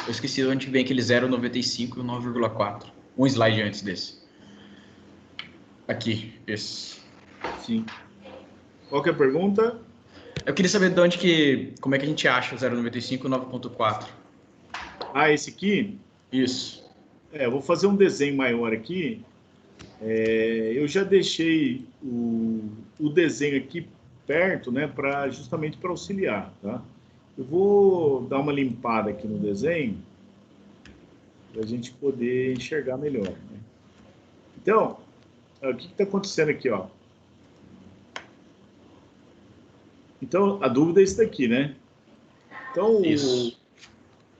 esqueci de onde vem aquele 0,95 e o 9,4. Um slide antes desse. Aqui, esse. Sim. Qual que é a pergunta? Eu queria saber como é que a gente acha o 0,95 e o 9,4. Ah, esse aqui? Isso. Eu vou fazer um desenho maior aqui. Eu já deixei o desenho aqui perto, né, justamente para auxiliar, tá? Eu vou dar uma limpada aqui no desenho para a gente poder enxergar melhor, né? Então, o que está acontecendo aqui, ó? Então, a dúvida é isso daqui, né? Então,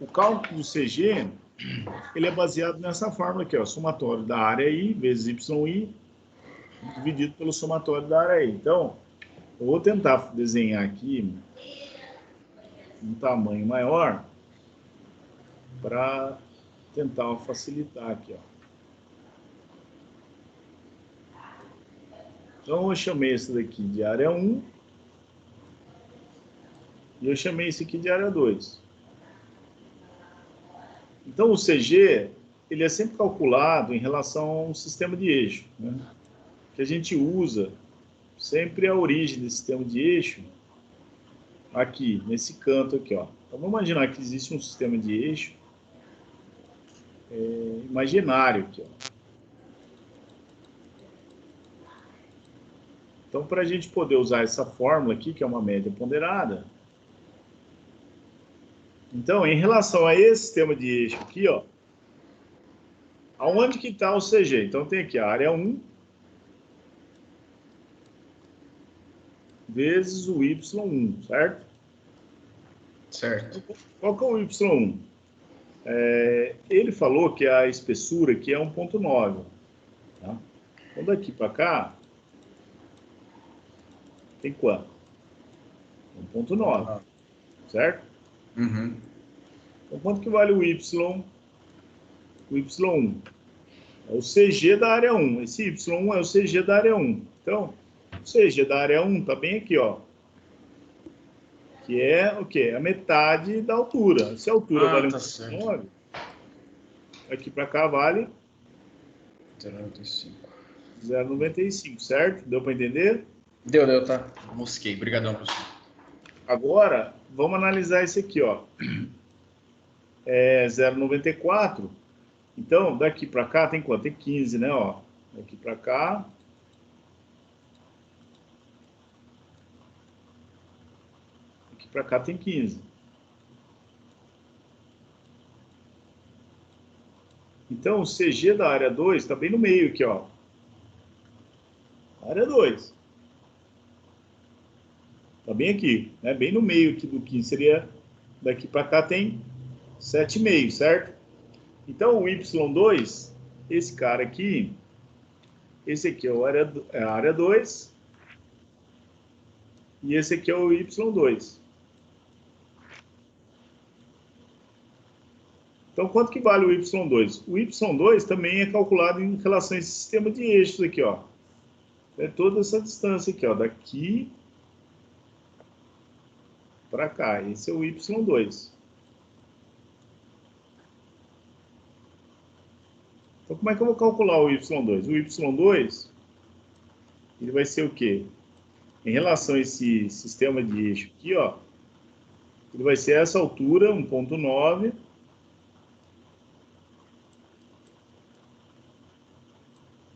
o cálculo do CG, ele é baseado nessa fórmula aqui, ó, somatório da área I vezes YI dividido pelo somatório da área I. Então, eu vou tentar desenhar aqui um tamanho maior para tentar facilitar aqui, ó. Então, eu chamei esse daqui de área 1 e eu chamei esse aqui de área 2. Então, o CG, ele é sempre calculado em relação a um sistema de eixo, né? Que a gente usa sempre a origem desse sistema de eixo aqui, nesse canto aqui, ó. Então, vamos imaginar que existe um sistema de eixo imaginário aqui, ó. Então, para a gente poder usar essa fórmula aqui, que é uma média ponderada, então, em relação a esse sistema de eixo aqui, ó, aonde que está o CG? Então, tem aqui a área 1 vezes o Y1, certo? Certo. Qual que é o Y1? Ele falou que a espessura aqui é 1,9. Tá? Então, daqui para cá, tem quanto? 1,9, certo? Uhum. Então, quanto que vale o Y? O Y1 é o CG da área 1. Esse Y1 é o CG da área 1. Então, o CG da área 1 está bem aqui, ó. Que é o quê? A metade da altura. Se a altura vale 1,9, aqui para cá vale 0,95. 0,95, certo? Deu para entender? Deu, tá? Mosquei. Obrigadão, professor. Agora, vamos analisar esse aqui, ó. É 0,94. Então, daqui para cá tem quanto? Tem 15, né? Ó. Daqui para cá. Daqui para cá tem 15. Então, o CG da área 2 está bem no meio aqui, ó. Área 2. Está bem aqui, né? Bem no meio aqui do 15. Seria, daqui para cá tem 7,5, certo? Então, o Y2, esse cara aqui, esse aqui é a área 2, e esse aqui é o Y2. Então, quanto que vale o Y2? O Y2 também é calculado em relação a esse sistema de eixos aqui, ó. É toda essa distância aqui, ó, daqui para cá. Esse é o Y2. Então, como é que eu vou calcular o Y2? O Y2, ele vai ser o quê? Em relação a esse sistema de eixo aqui, ó, ele vai ser essa altura, 1,9,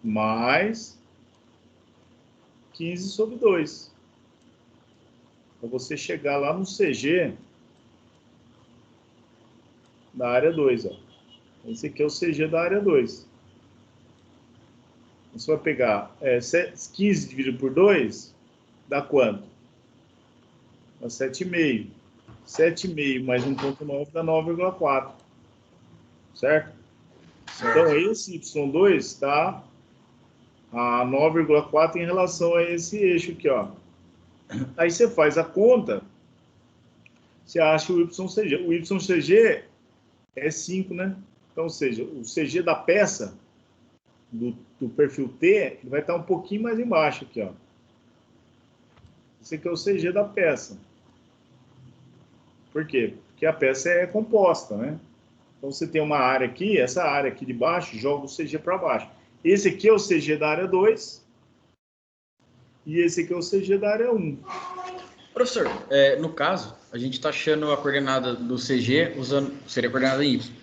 mais 15 sobre 2. Para você chegar lá no CG da área 2, ó. Esse aqui é o CG da área 2. Você vai pegar 15 dividido por 2, dá quanto? Dá 7,5. 7,5 mais 1,9 dá 9,4. Certo? Então, esse Y2 está a 9,4 em relação a esse eixo aqui, ó. Aí você faz a conta, você acha o YCG. O YCG é 5, né? Então, ou seja, o CG da peça, do perfil T, ele vai estar um pouquinho mais embaixo aqui, ó. Esse aqui é o CG da peça. Por quê? Porque a peça é composta, né? Então, você tem uma área aqui, essa área aqui de baixo, joga o CG para baixo. Esse aqui é o CG da área 2, e esse aqui é o CG da área 1. Professor, no caso, a gente está achando a coordenada do CG usando, seria a coordenada Y.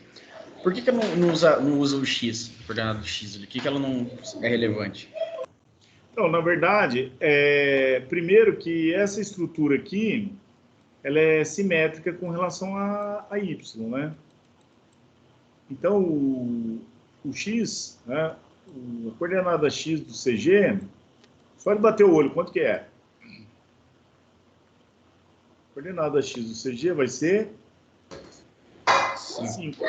Por que não usa o X, a coordenada do X ali? Por que ela não é relevante? Então, na verdade, primeiro que essa estrutura aqui, ela é simétrica com relação a Y, né? Então, o X, né, a coordenada X do CG, só de bater o olho, quanto que é? A coordenada X do CG vai ser 5.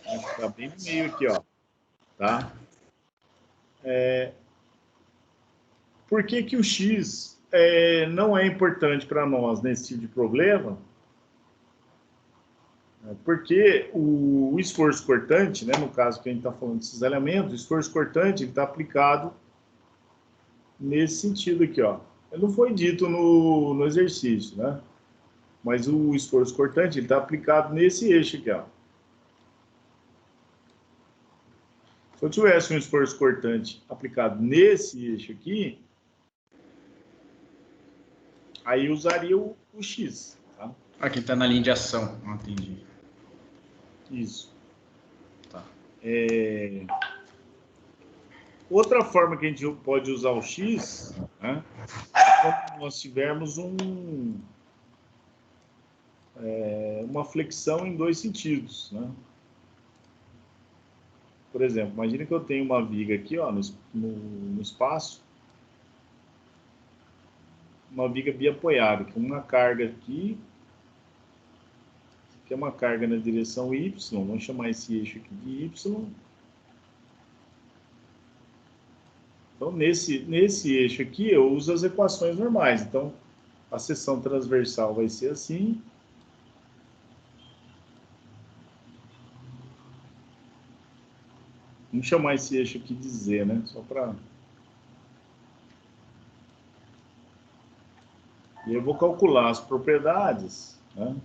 Vai ficar bem no meio aqui, ó. Tá? Por que que o X não é importante para nós nesse tipo de problema? Porque o esforço cortante, né, no caso que a gente está falando desses elementos, o esforço cortante está aplicado nesse sentido aqui, ó. Ele não foi dito no exercício, né? Mas o esforço cortante está aplicado nesse eixo aqui, ó. Se eu tivesse um esforço cortante aplicado nesse eixo aqui, aí eu usaria o X, tá? Aqui está na linha de ação, não entendi. Isso. Tá. Outra forma que a gente pode usar o X, né, é quando nós tivermos uma flexão em dois sentidos, né? Por exemplo, imagine que eu tenho uma viga aqui, ó, no espaço, uma viga biapoiada, com uma carga aqui, que é uma carga na direção Y, vamos chamar esse eixo aqui de Y. Então, nesse eixo aqui, eu uso as equações normais. Então, a seção transversal vai ser assim. Vamos chamar esse eixo aqui de Z, né? Só para... E eu vou calcular as propriedades, né?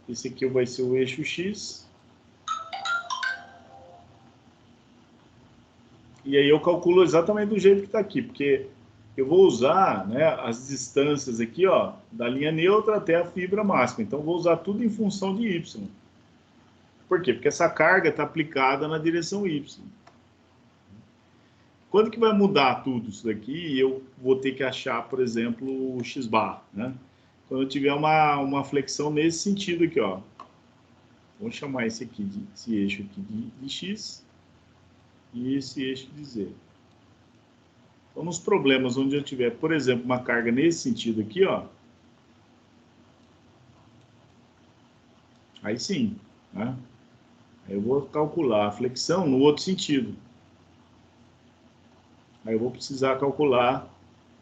Esse aqui vai ser o eixo X. E aí eu calculo exatamente do jeito que está aqui, porque eu vou usar, né, as distâncias aqui, ó, da linha neutra até a fibra máxima. Então, eu vou usar tudo em função de y. Por quê? Porque essa carga está aplicada na direção y. Quando que vai mudar tudo isso daqui? Eu vou ter que achar, por exemplo, o x-bar, né? Quando eu tiver uma flexão nesse sentido aqui, ó. Vamos chamar esse aqui esse eixo aqui de x e esse eixo de z. Então, nos problemas onde eu tiver, por exemplo, uma carga nesse sentido aqui, ó. Aí sim, né? Aí eu vou calcular a flexão no outro sentido. Aí eu vou precisar calcular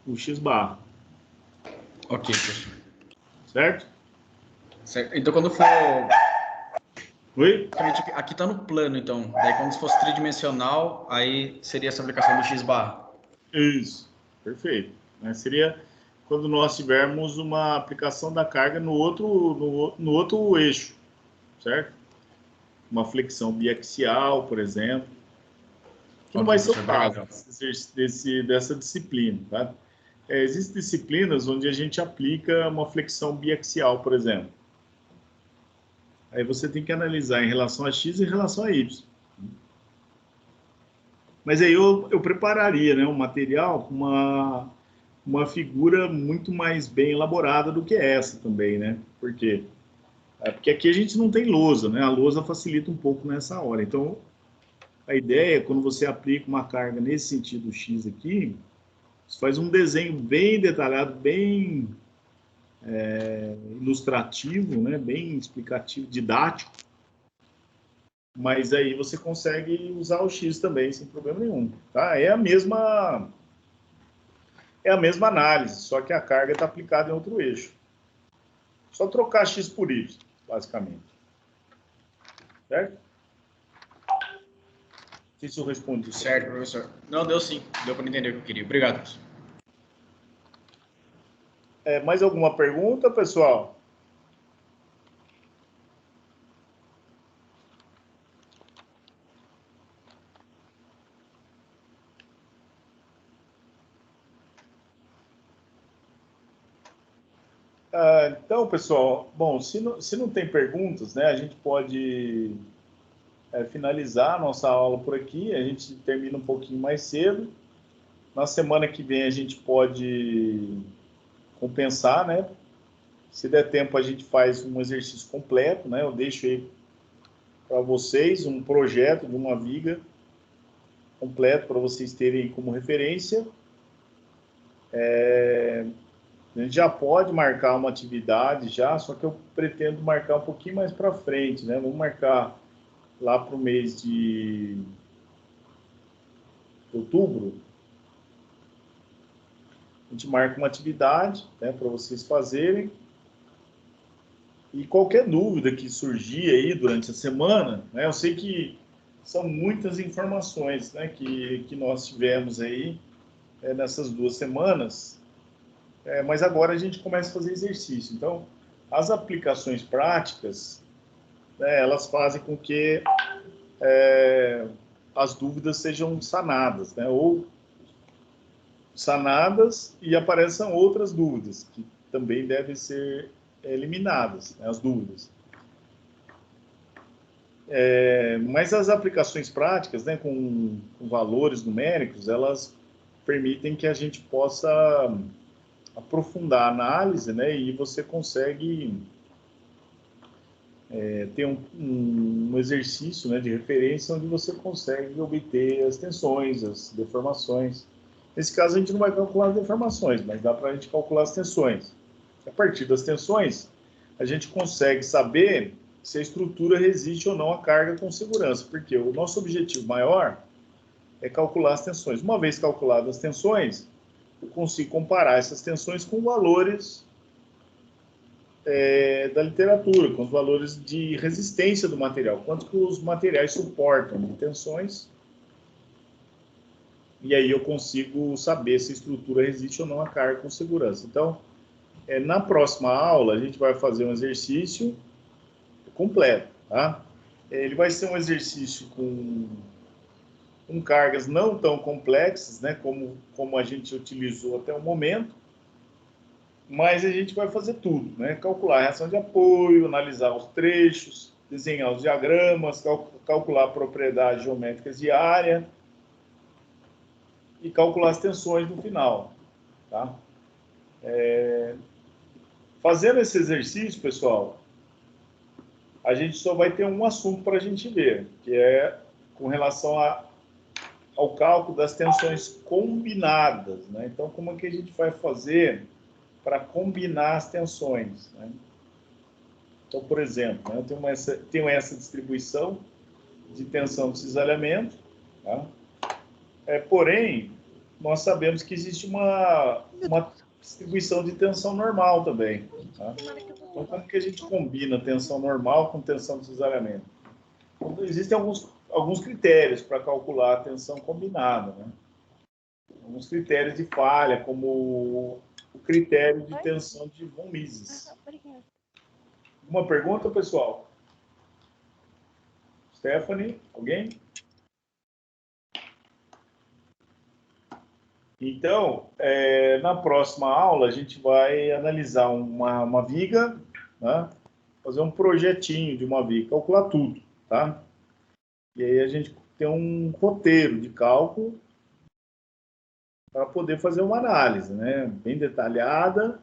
o x-bar. Ok, professor. Certo? Certo. Então, quando for... Oi? Aqui está no plano, então. Daí, quando fosse tridimensional, aí seria essa aplicação do x-bar. Isso. Perfeito. Né? Seria quando nós tivermos uma aplicação da carga no outro eixo. Certo? Uma flexão biaxial, por exemplo. Que não Ok, vai ser o professor, caso dessa disciplina. Tá? Existem disciplinas onde a gente aplica uma flexão biaxial, por exemplo. Aí você tem que analisar em relação a x e em relação a y. Mas aí eu prepararia, né, um material com uma figura muito mais bem elaborada do que essa também, né? Por quê? Porque aqui a gente não tem lousa, né? A lousa facilita um pouco nessa hora. Então, a ideia é, quando você aplica uma carga nesse sentido X aqui, você faz um desenho bem detalhado, bem ilustrativo, né? Bem explicativo, didático, mas aí você consegue usar o X também, sem problema nenhum. Tá? É a mesma análise, só que a carga está aplicada em outro eixo. Só trocar X por Y, basicamente. Certo? Não sei se eu respondi. Certo, professor. Não, deu sim. Deu para entender o que eu queria. Obrigado, professor. Mais alguma pergunta, pessoal? Então, pessoal, bom, se não tem perguntas, né, a gente pode finalizar a nossa aula por aqui. A gente termina um pouquinho mais cedo. Na semana que vem a gente pode compensar, né? Se der tempo, a gente faz um exercício completo, né? Eu deixo aí para vocês um projeto de uma viga completo para vocês terem como referência. A gente já pode marcar uma atividade já, só que eu pretendo marcar um pouquinho mais para frente, né? Vamos marcar lá para o mês de outubro. A gente marca uma atividade, né, para vocês fazerem. E qualquer dúvida que surgir aí durante a semana, né, eu sei que são muitas informações, né, que nós tivemos aí nessas 2 semanas, mas agora a gente começa a fazer exercício. Então, as aplicações práticas, né, elas fazem com que as dúvidas sejam sanadas, né, ou sanadas e apareçam outras dúvidas, que também devem ser eliminadas, né, as dúvidas. Mas as aplicações práticas, né, com valores numéricos, elas permitem que a gente possa aprofundar a análise, né, e você consegue ter um exercício, né, de referência onde você consegue obter as tensões, as deformações. Nesse caso, a gente não vai calcular as deformações, mas dá para a gente calcular as tensões. A partir das tensões, a gente consegue saber se a estrutura resiste ou não à carga com segurança, porque o nosso objetivo maior é calcular as tensões. Uma vez calculadas as tensões, eu consigo comparar essas tensões com valores da literatura, com os valores de resistência do material, quanto que os materiais suportam de tensões, e aí eu consigo saber se a estrutura resiste ou não à carga com segurança. Então, na próxima aula, a gente vai fazer um exercício completo, tá? Ele vai ser um exercício com com cargas não tão complexas, né, como a gente utilizou até o momento, mas a gente vai fazer tudo, né? Calcular a reação de apoio, analisar os trechos, desenhar os diagramas, calcular propriedades geométricas de área e calcular as tensões no final, tá? Fazendo esse exercício, pessoal, a gente só vai ter um assunto para a gente ver, que é com relação ao cálculo das tensões combinadas, né? Então, como é que a gente vai fazer para combinar as tensões, né? Então, por exemplo, né, eu tenho essa distribuição de tensão de cisalhamento, tá? Porém, nós sabemos que existe uma distribuição de tensão normal também, tá? Então, como que a gente combina tensão normal com tensão de cisalhamento? Então, existem alguns critérios para calcular a tensão combinada, né? Alguns critérios de falha, como o critério de tensão de von Mises. Uma pergunta, pessoal? Stephanie, alguém? Então, na próxima aula, a gente vai analisar uma viga, né? Fazer um projetinho de uma viga, calcular tudo, tá? E aí a gente tem um roteiro de cálculo para poder fazer uma análise, né? Bem detalhada,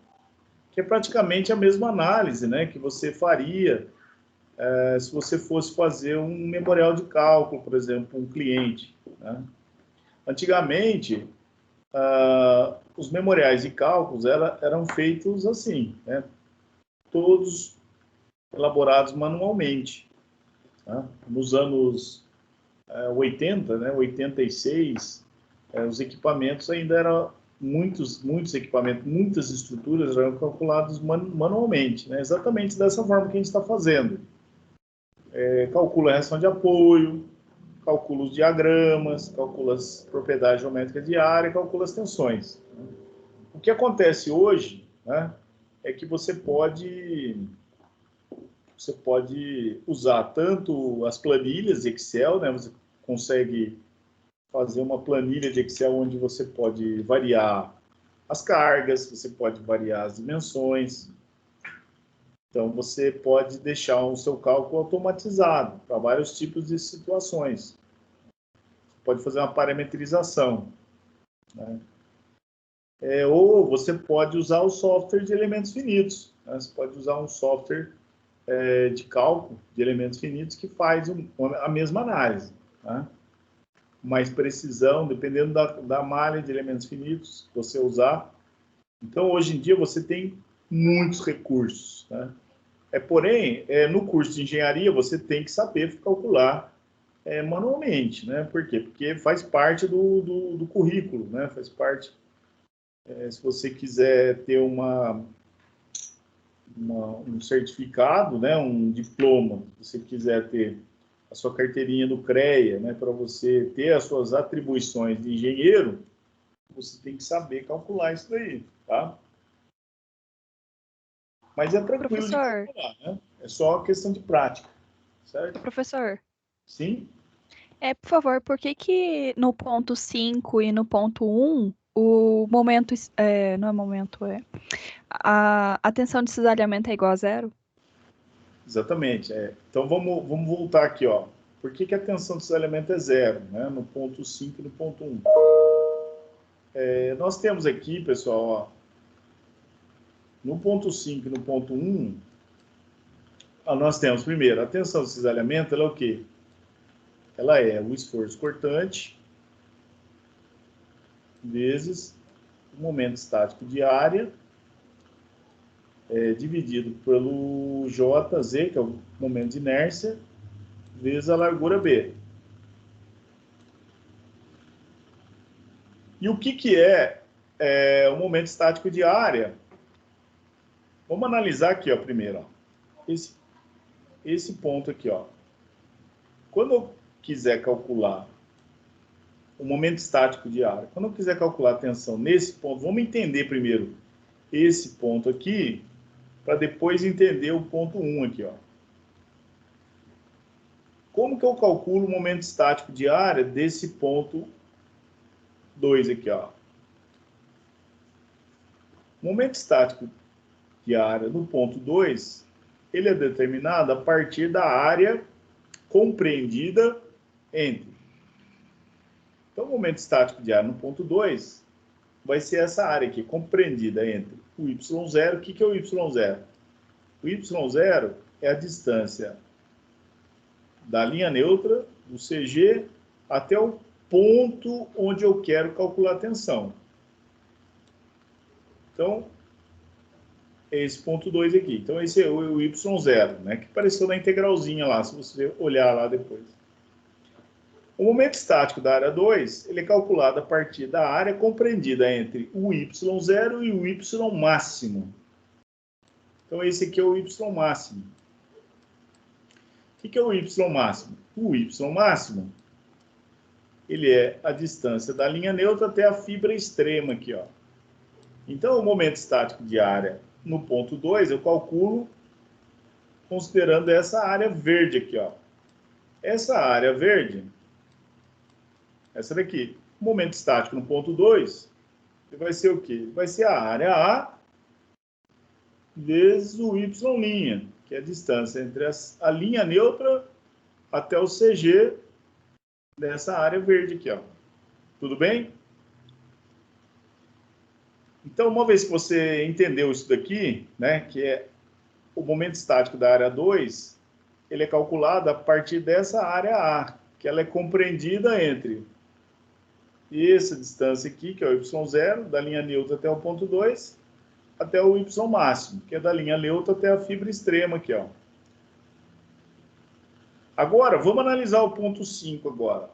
que é praticamente a mesma análise, né? Que você faria se você fosse fazer um memorial de cálculo, por exemplo, um cliente, né? Antigamente, os memoriais de cálculos eram feitos assim, né? Todos elaborados manualmente, tá? Nos anos 80, né, 86, os equipamentos ainda eram muitos equipamentos, muitas estruturas eram calculadas manualmente, né? Exatamente dessa forma que a gente está fazendo. Calcula a reação de apoio, calcula os diagramas, calcula as propriedades geométricas de área, calcula as tensões. O que acontece hoje, né, é que você pode usar tanto as planilhas de Excel, né, você consegue fazer uma planilha de Excel onde você pode variar as cargas, você pode variar as dimensões. Então, você pode deixar o seu cálculo automatizado para vários tipos de situações. Você pode fazer uma parametrização, né? Ou você pode usar o software de elementos finitos, né? Você pode usar um software de cálculo de elementos finitos que faz a mesma análise, né? Mais precisão, dependendo da malha de elementos finitos que você usar. Então, hoje em dia, você tem muitos recursos, né? Porém, no curso de engenharia, você tem que saber calcular manualmente, né? Por quê? Porque faz parte do currículo, né? Faz parte, se você quiser ter um certificado, né? Um diploma, se você quiser ter a sua carteirinha do CREA, né? Para você ter as suas atribuições de engenheiro, você tem que saber calcular isso daí, tá? Mas é tranquilo Professor, de calcular, né? É só questão de prática, certo? professor, Sim? por favor, por que no ponto 5 e no ponto 1, o momento, não é momento, a tensão de cisalhamento é igual a zero? Exatamente. Então, vamos voltar aqui, ó. Por que a tensão desse elemento é zero, né? No ponto 5 e no ponto 1. Nós temos aqui, pessoal, ó, no ponto 5 e no ponto 1, nós temos, primeiro, a tensão de cisalhamento, ela é o quê? Ela é o esforço cortante vezes o momento estático de área, dividido pelo JZ, que é o momento de inércia, vezes a largura B. E o que é o momento estático de área? Vamos analisar aqui, ó, primeiro. Ó. Esse ponto aqui, ó. Quando eu quiser calcular o momento estático de área, quando eu quiser calcular a tensão nesse ponto, vamos entender primeiro esse ponto aqui, para depois entender o ponto 1 aqui, ó. como que eu calculo o momento estático de área desse ponto 2 aqui, ó? O momento estático de área no ponto 2, ele é determinado a partir da área compreendida entre. Então, o momento estático de área no ponto 2 vai ser essa área aqui, compreendida entre o y0. O que é o y0? O y0 é a distância da linha neutra, do CG, até o ponto onde eu quero calcular a tensão. Então, é esse ponto 2 aqui. Então, esse é o y0, né, que apareceu na integralzinha lá, se você olhar lá depois. O momento estático da área 2, ele é calculado a partir da área compreendida entre o y0 e o y máximo. Então, esse aqui é o y máximo. O que é o y máximo? O y máximo, ele é a distância da linha neutra até a fibra extrema aqui, ó. Então, o momento estático de área no ponto 2, eu calculo considerando essa área verde aqui, ó. Essa área verde, essa daqui, o momento estático no ponto 2, vai ser o quê? Vai ser a área A vezes o y', que é a distância entre a linha neutra até o CG dessa área verde aqui, ó. Tudo bem? Então, uma vez que você entendeu isso daqui, né, que é o momento estático da área 2, ele é calculado a partir dessa área A, que ela é compreendida entre essa distância aqui, que é o y0, da linha neutra até o ponto 2, até o y máximo, que é da linha neutra até a fibra extrema aqui, ó. Agora, vamos analisar o ponto 5 agora.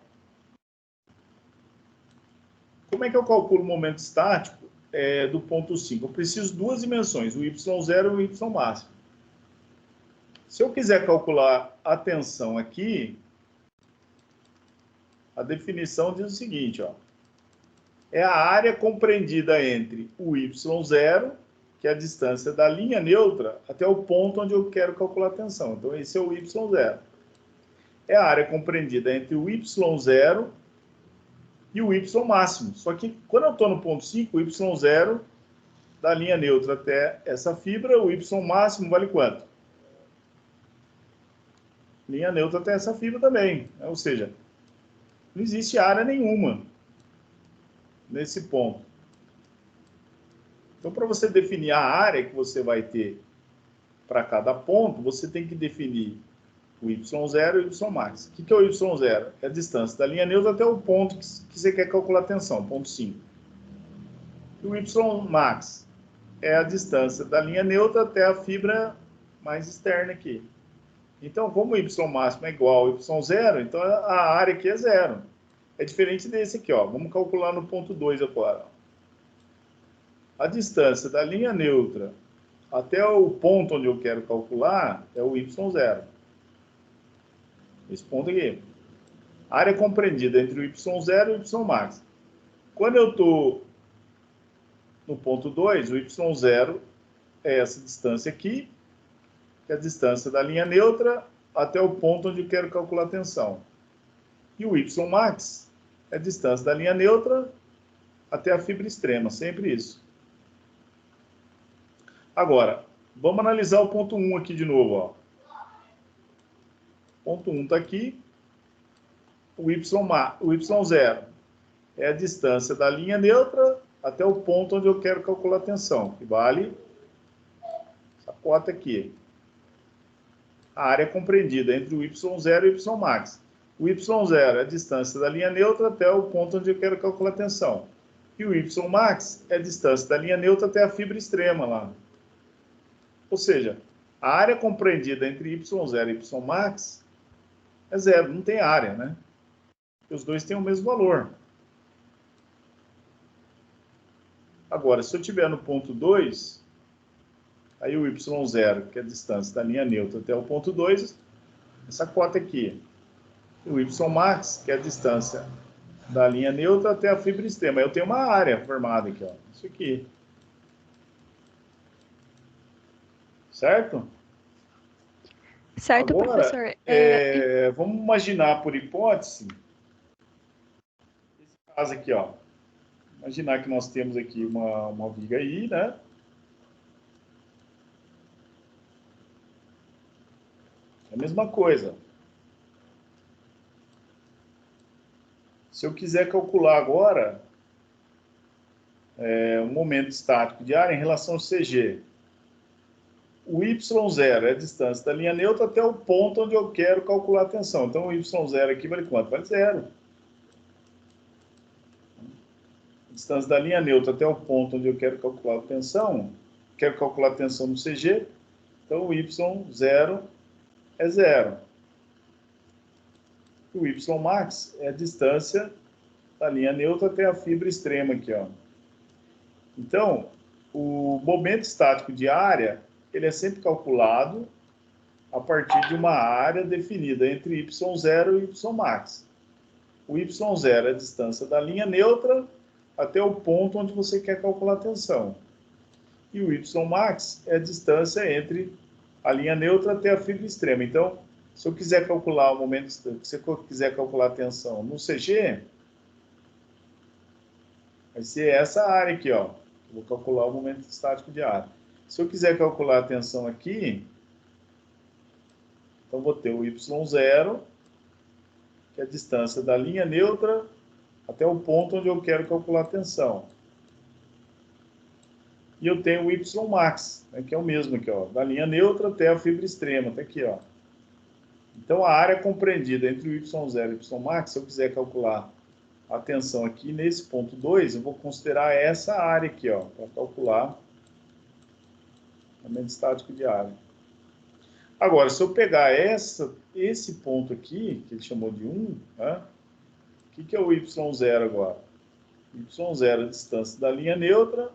Como é que eu calculo o momento estático do ponto 5? Eu preciso de duas dimensões, o y0 e o y máximo. Se eu quiser calcular a tensão aqui, a definição diz o seguinte, ó. É a área compreendida entre o y0, que é a distância da linha neutra, até o ponto onde eu quero calcular a tensão. Então, esse é o y0. É a área compreendida entre o y0 e o y máximo. Só que, quando eu estou no ponto 5, o y0 da linha neutra até essa fibra, o y máximo vale quanto? Linha neutra até essa fibra também. Ou seja, não existe área nenhuma nesse ponto. Então, para você definir a área que você vai ter para cada ponto, você tem que definir o y0 e o y max. O que é o y0? É a distância da linha neutra até o ponto que você quer calcular a tensão, ponto 5. E o y max é a distância da linha neutra até a fibra mais externa aqui. Então, como o y máximo é igual ao y0, então a área aqui é zero. É diferente desse aqui, ó. Vamos calcular no ponto 2 agora. A distância da linha neutra até o ponto onde eu quero calcular é o y0. Esse ponto aqui. A área compreendida entre o y0 e o y max. Quando eu estou no ponto 2, o y0 é essa distância aqui, que é a distância da linha neutra até o ponto onde eu quero calcular a tensão. E o y max é a distância da linha neutra até a fibra extrema, sempre isso. Agora, vamos analisar o ponto 1 aqui de novo, ó. O ponto 1 está aqui. O y0 é a distância da linha neutra até o ponto onde eu quero calcular a tensão, que vale essa cota aqui. A área compreendida entre o y0 e o y max. O y0 é a distância da linha neutra até o ponto onde eu quero calcular a tensão. E o y max é a distância da linha neutra até a fibra extrema lá. Ou seja, a área compreendida entre y0 e y max é zero, não tem área, né? Porque os dois têm o mesmo valor. Agora, se eu estiver no ponto 2, aí o y0, que é a distância da linha neutra até o ponto 2, essa cota aqui. E o y max, que é a distância da linha neutra até a fibra extrema. Eu tenho uma área formada aqui, ó. Isso aqui. Certo? Certo, Agora, professor. vamos imaginar por hipótese, esse caso aqui, ó. Imaginar que nós temos aqui uma viga I, né? É a mesma coisa. Se eu quiser calcular agora o momento estático de área em relação ao CG, o Y0 é a distância da linha neutra até o ponto onde eu quero calcular a tensão. Então, o Y0 aqui vale quanto? Vale 0. A distância da linha neutra até o ponto onde eu quero calcular a tensão, no CG, então o Y0 é 0. E o Y max é a distância da linha neutra até a fibra extrema aqui, ó. Então, o momento estático de área, ele é sempre calculado a partir de uma área definida entre Y0 e Y max. O Y0 é a distância da linha neutra até o ponto onde você quer calcular a tensão. E o Y max é a distância entre a linha neutra até a fibra extrema. Então, se eu quiser calcular o momento, se eu quiser calcular a tensão no CG, vai ser essa área aqui, ó. Eu vou calcular o momento estático de área. Se eu quiser calcular a tensão aqui, então vou ter o Y0, que é a distância da linha neutra até o ponto onde eu quero calcular a tensão. E eu tenho o Y max, né, que é o mesmo aqui, ó, da linha neutra até a fibra extrema, até aqui, ó. Então, a área compreendida entre o Y0 e o Y max, se eu quiser calcular a tensão aqui nesse ponto 2, eu vou considerar essa área aqui, ó, para calcular o momento estático de área. Agora, se eu pegar esse ponto aqui, que ele chamou de 1, né, o que é o Y0 agora? Y0 é a distância da linha neutra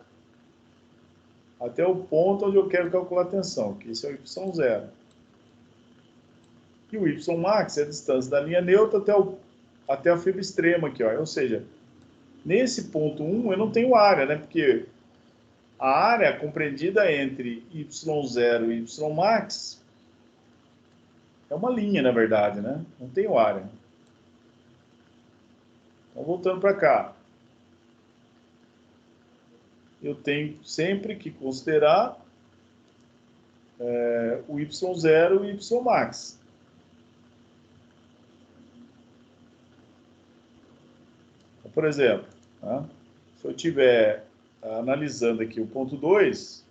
até o ponto onde eu quero calcular a tensão, que esse é o Y0. E o Y max é a distância da linha neutra até a fibra extrema aqui, ó. Ou seja, nesse ponto 1 eu não tenho área, né? Porque a área compreendida entre Y0 e Y max é uma linha, na verdade, né? Não tenho área. Então, voltando para cá. Eu tenho sempre que considerar o Y0 e o Y max. Então, por exemplo, né, se eu estiver analisando aqui o ponto 2,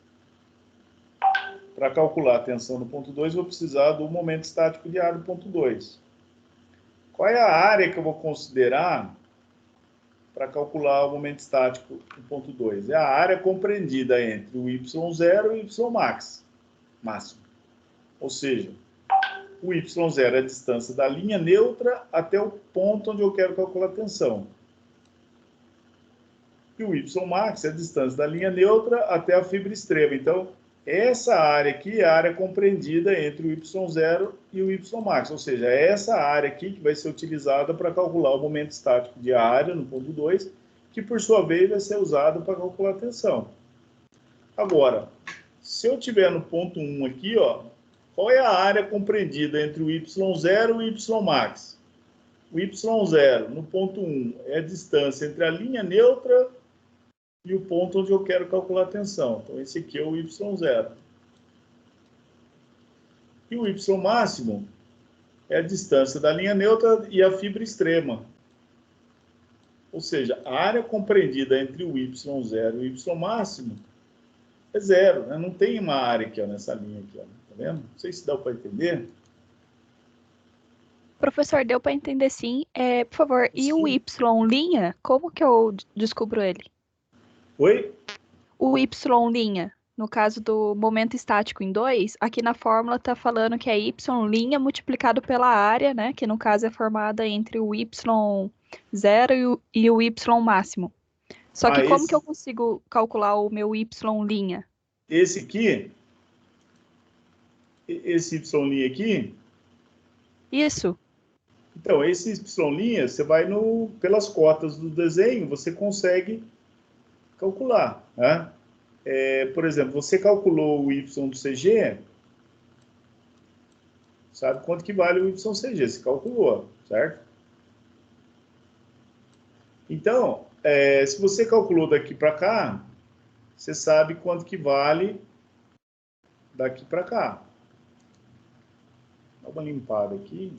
para calcular a tensão no ponto 2, eu vou precisar do momento estático de área do ponto 2. Qual é a área que eu vou considerar para calcular o momento estático do ponto 2? É a área compreendida entre o Y0 e o Y max, máximo. Ou seja, o Y0 é a distância da linha neutra até o ponto onde eu quero calcular a tensão. E o Y max é a distância da linha neutra até a fibra extrema. Então, essa área aqui é a área compreendida entre o Y0 e o Y max. Ou seja, é essa área aqui que vai ser utilizada para calcular o momento estático de área no ponto 2, que por sua vez vai ser usado para calcular a tensão. Agora, se eu tiver no ponto 1 aqui, ó, qual é a área compreendida entre o Y0 e o Y max? O Y0 no ponto 1 é a distância entre a linha neutra e o ponto onde eu quero calcular a tensão. Então, esse aqui é o Y0. E o Y máximo é a distância da linha neutra e a fibra extrema. Ou seja, a área compreendida entre o Y0 e o Y máximo é 0, né? Não tem uma área aqui, ó, nessa linha aqui, ó. Tá vendo? Não sei se dá para entender. Professor, deu para entender sim. Por favor, e o Y' como que eu descubro ele? Oi? O Y', no caso do momento estático em 2, aqui na fórmula está falando que é Y' multiplicado pela área, né? Que no caso é formada entre o Y0 e o Y máximo. Só que como que eu consigo calcular o meu Y'? Esse aqui? Esse Y' aqui? Isso. Então, esse Y', você vai pelas cotas do desenho, você consegue calcular, né? Por exemplo, você calculou o Y do CG, sabe quanto que vale o YCG, você calculou, certo? Então, se você calculou daqui para cá, você sabe quanto que vale daqui para cá. Dá uma limpada aqui.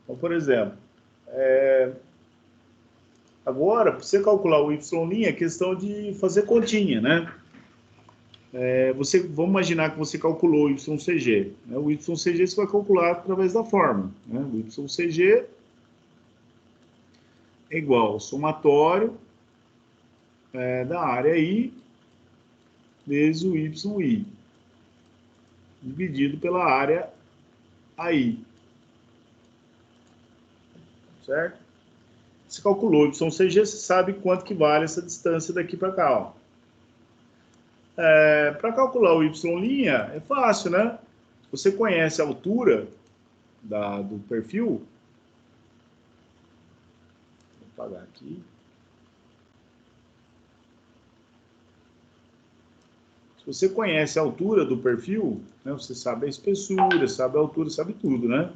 Então, por exemplo, agora, para você calcular o Y' é questão de fazer continha, né? Vamos imaginar que você calculou o YCG. Né? O YCG você vai calcular através da fórmula. Né? O YCG é igual ao somatório da área I vezes o YI, dividido pela área AI. Certo? Você calculou o YCG, você sabe quanto que vale essa distância daqui para cá. Ó. Para calcular o Y' é fácil, né? Você conhece a altura do perfil. Vou apagar aqui. Se você conhece a altura do perfil, né, você sabe a espessura, sabe a altura, sabe tudo, né?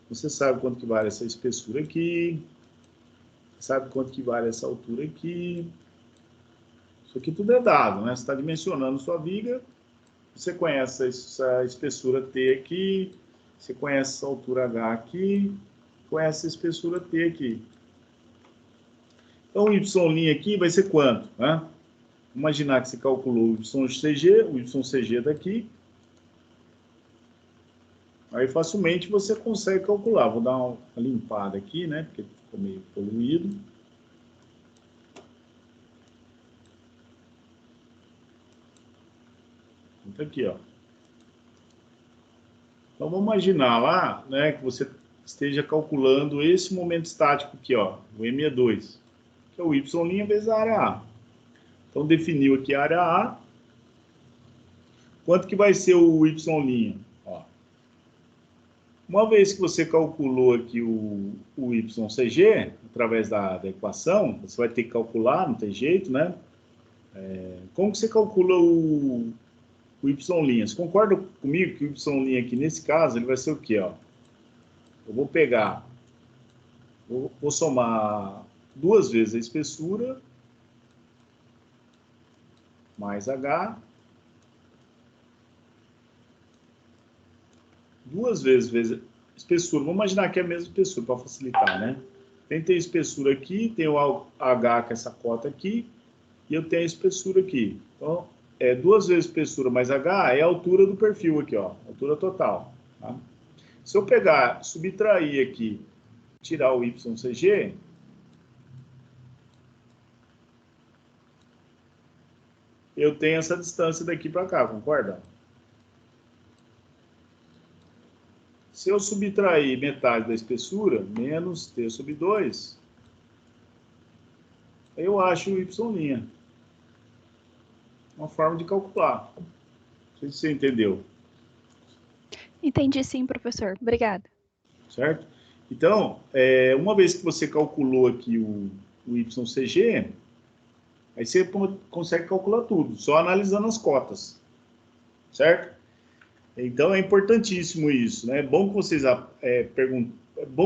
Você sabe quanto que vale essa espessura aqui, sabe quanto que vale essa altura aqui. Isso aqui tudo é dado, né? Você está dimensionando sua viga, você conhece essa espessura T aqui, você conhece essa altura H aqui, conhece a espessura T aqui. Então, o Y' aqui vai ser quanto? Né? Imaginar que você calculou o YCG daqui. Aí, facilmente, você consegue calcular. Vou dar uma limpada aqui, né? Porque ficou meio poluído. Então, aqui, ó. Então, vamos imaginar lá, né, que você esteja calculando esse momento estático aqui, ó, o M2, que é o Y' vezes a área A. Então, definiu aqui a área A. Quanto que vai ser o Y'? Ó. Uma vez que você calculou aqui o YCG, através da equação, você vai ter que calcular, não tem jeito, né? Como que você calcula o Y'? Você concorda comigo que o Y' aqui, nesse caso, ele vai ser o quê? Ó? Eu vou pegar, vou somar 2 vezes a espessura, mais H, 2 vezes a espessura. Vamos imaginar que é a mesma espessura, para facilitar, né? Tem a espessura aqui, tem o H, que é essa cota aqui, e eu tenho a espessura aqui. Então, 2 vezes espessura mais H é a altura do perfil aqui, ó, altura total. Tá? Se eu pegar, subtrair aqui, tirar o YCG, eu tenho essa distância daqui para cá, concorda? Se eu subtrair metade da espessura, menos T sobre 2, eu acho o Y'. Uma forma de calcular. Não sei se você entendeu. Entendi sim, professor. Obrigada. Certo? Então, uma vez que você calculou aqui o YCG, aí você consegue calcular tudo, só analisando as cotas. Certo? Então, é importantíssimo isso, né? É bom que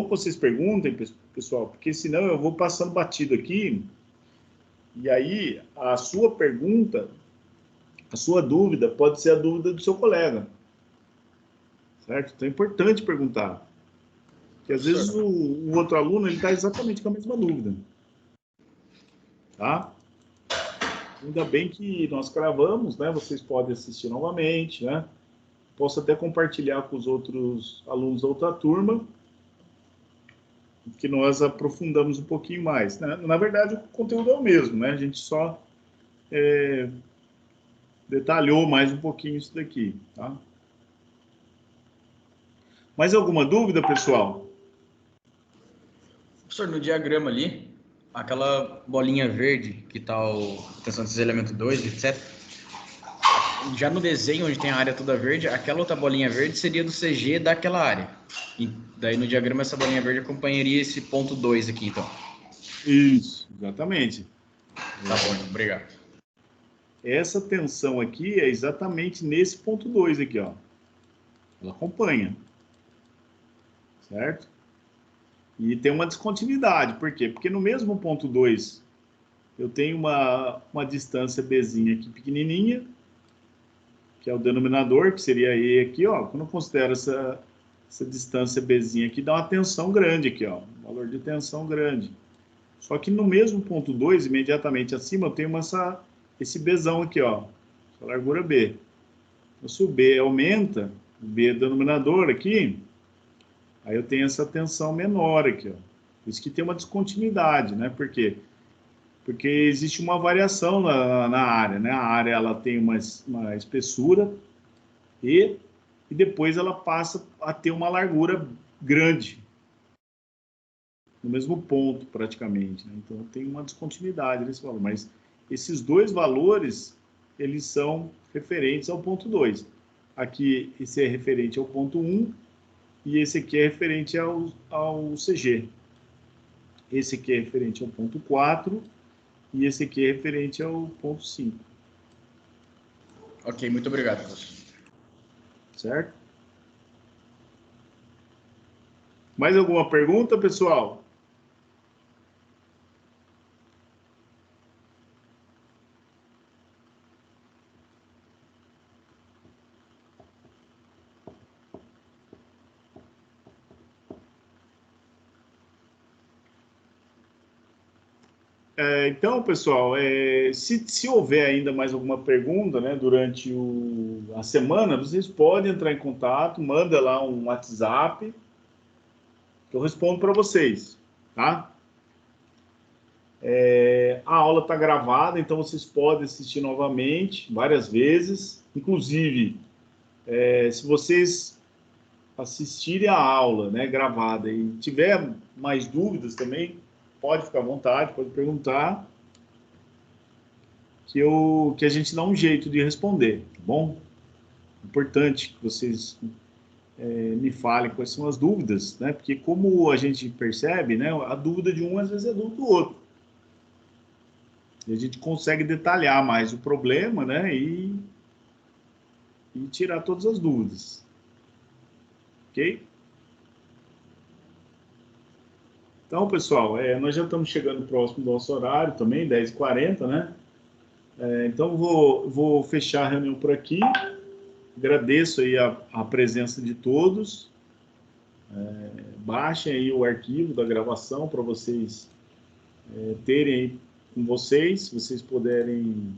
vocês perguntem, pessoal, porque senão eu vou passando batido aqui, e aí a sua pergunta, a sua dúvida pode ser a dúvida do seu colega. Certo? Então é importante perguntar. Porque às vezes o outro aluno está exatamente com a mesma dúvida. Tá? Ainda bem que nós gravamos, né? Vocês podem assistir novamente, né? Posso até compartilhar com os outros alunos da outra turma, que nós aprofundamos um pouquinho mais. Né? Na verdade, o conteúdo é o mesmo, né? A gente só detalhou mais um pouquinho isso daqui, tá? Mais alguma dúvida, pessoal? Professor, no diagrama ali, aquela bolinha verde que está a tensão desses elementos 2, etc. Já no desenho, onde tem a área toda verde, aquela outra bolinha verde seria do CG daquela área. E daí no diagrama essa bolinha verde acompanharia esse ponto 2 aqui, então. Isso, exatamente. Tá bom, obrigado. essa tensão aqui é exatamente nesse ponto 2 aqui, ó. Ela acompanha, certo? E tem uma descontinuidade, por quê? Porque no mesmo ponto 2, eu tenho uma distância Bzinha aqui pequenininha, que é o denominador, que seria E aqui, ó. Quando eu considero essa distância Bzinha aqui, dá uma tensão grande aqui, ó. Um valor de tensão grande. Só que no mesmo ponto 2, imediatamente acima, eu tenho esse Bzão aqui, ó. Essa largura B. Então, se o B aumenta, o B é denominador aqui, aí eu tenho essa tensão menor aqui, ó. Por isso que tem uma descontinuidade, né? Por quê? Porque existe uma variação na área, né? A área ela tem uma espessura e depois ela passa a ter uma largura grande, no mesmo ponto praticamente, né? Então tem uma descontinuidade nesse valor, mas esses dois valores, eles são referentes ao ponto 2. Aqui esse é referente ao ponto 1 e esse aqui é referente ao CG. Esse aqui é referente ao ponto 4 e esse aqui é referente ao ponto 5. Ok, muito obrigado, professor. Certo? Mais alguma pergunta, pessoal? Então, pessoal, se houver ainda mais alguma pergunta, né, durante a semana, vocês podem entrar em contato, manda lá um WhatsApp, que eu respondo para vocês, tá? A aula está gravada, então vocês podem assistir novamente, várias vezes. Inclusive, se vocês assistirem a aula, né, gravada e tiver mais dúvidas também, pode ficar à vontade, pode perguntar, que a gente dá um jeito de responder, tá bom? Importante que vocês me falem quais são as dúvidas, né? Porque como a gente percebe, né, a dúvida de um às vezes é dúvida do outro. E a gente consegue detalhar mais o problema, né, e tirar todas as dúvidas. Ok? Então, pessoal, nós já estamos chegando próximo do nosso horário também, 10h40, né? Então, vou fechar a reunião por aqui. Agradeço aí a presença de todos. Baixem aí o arquivo da gravação para vocês terem aí com vocês, se vocês puderem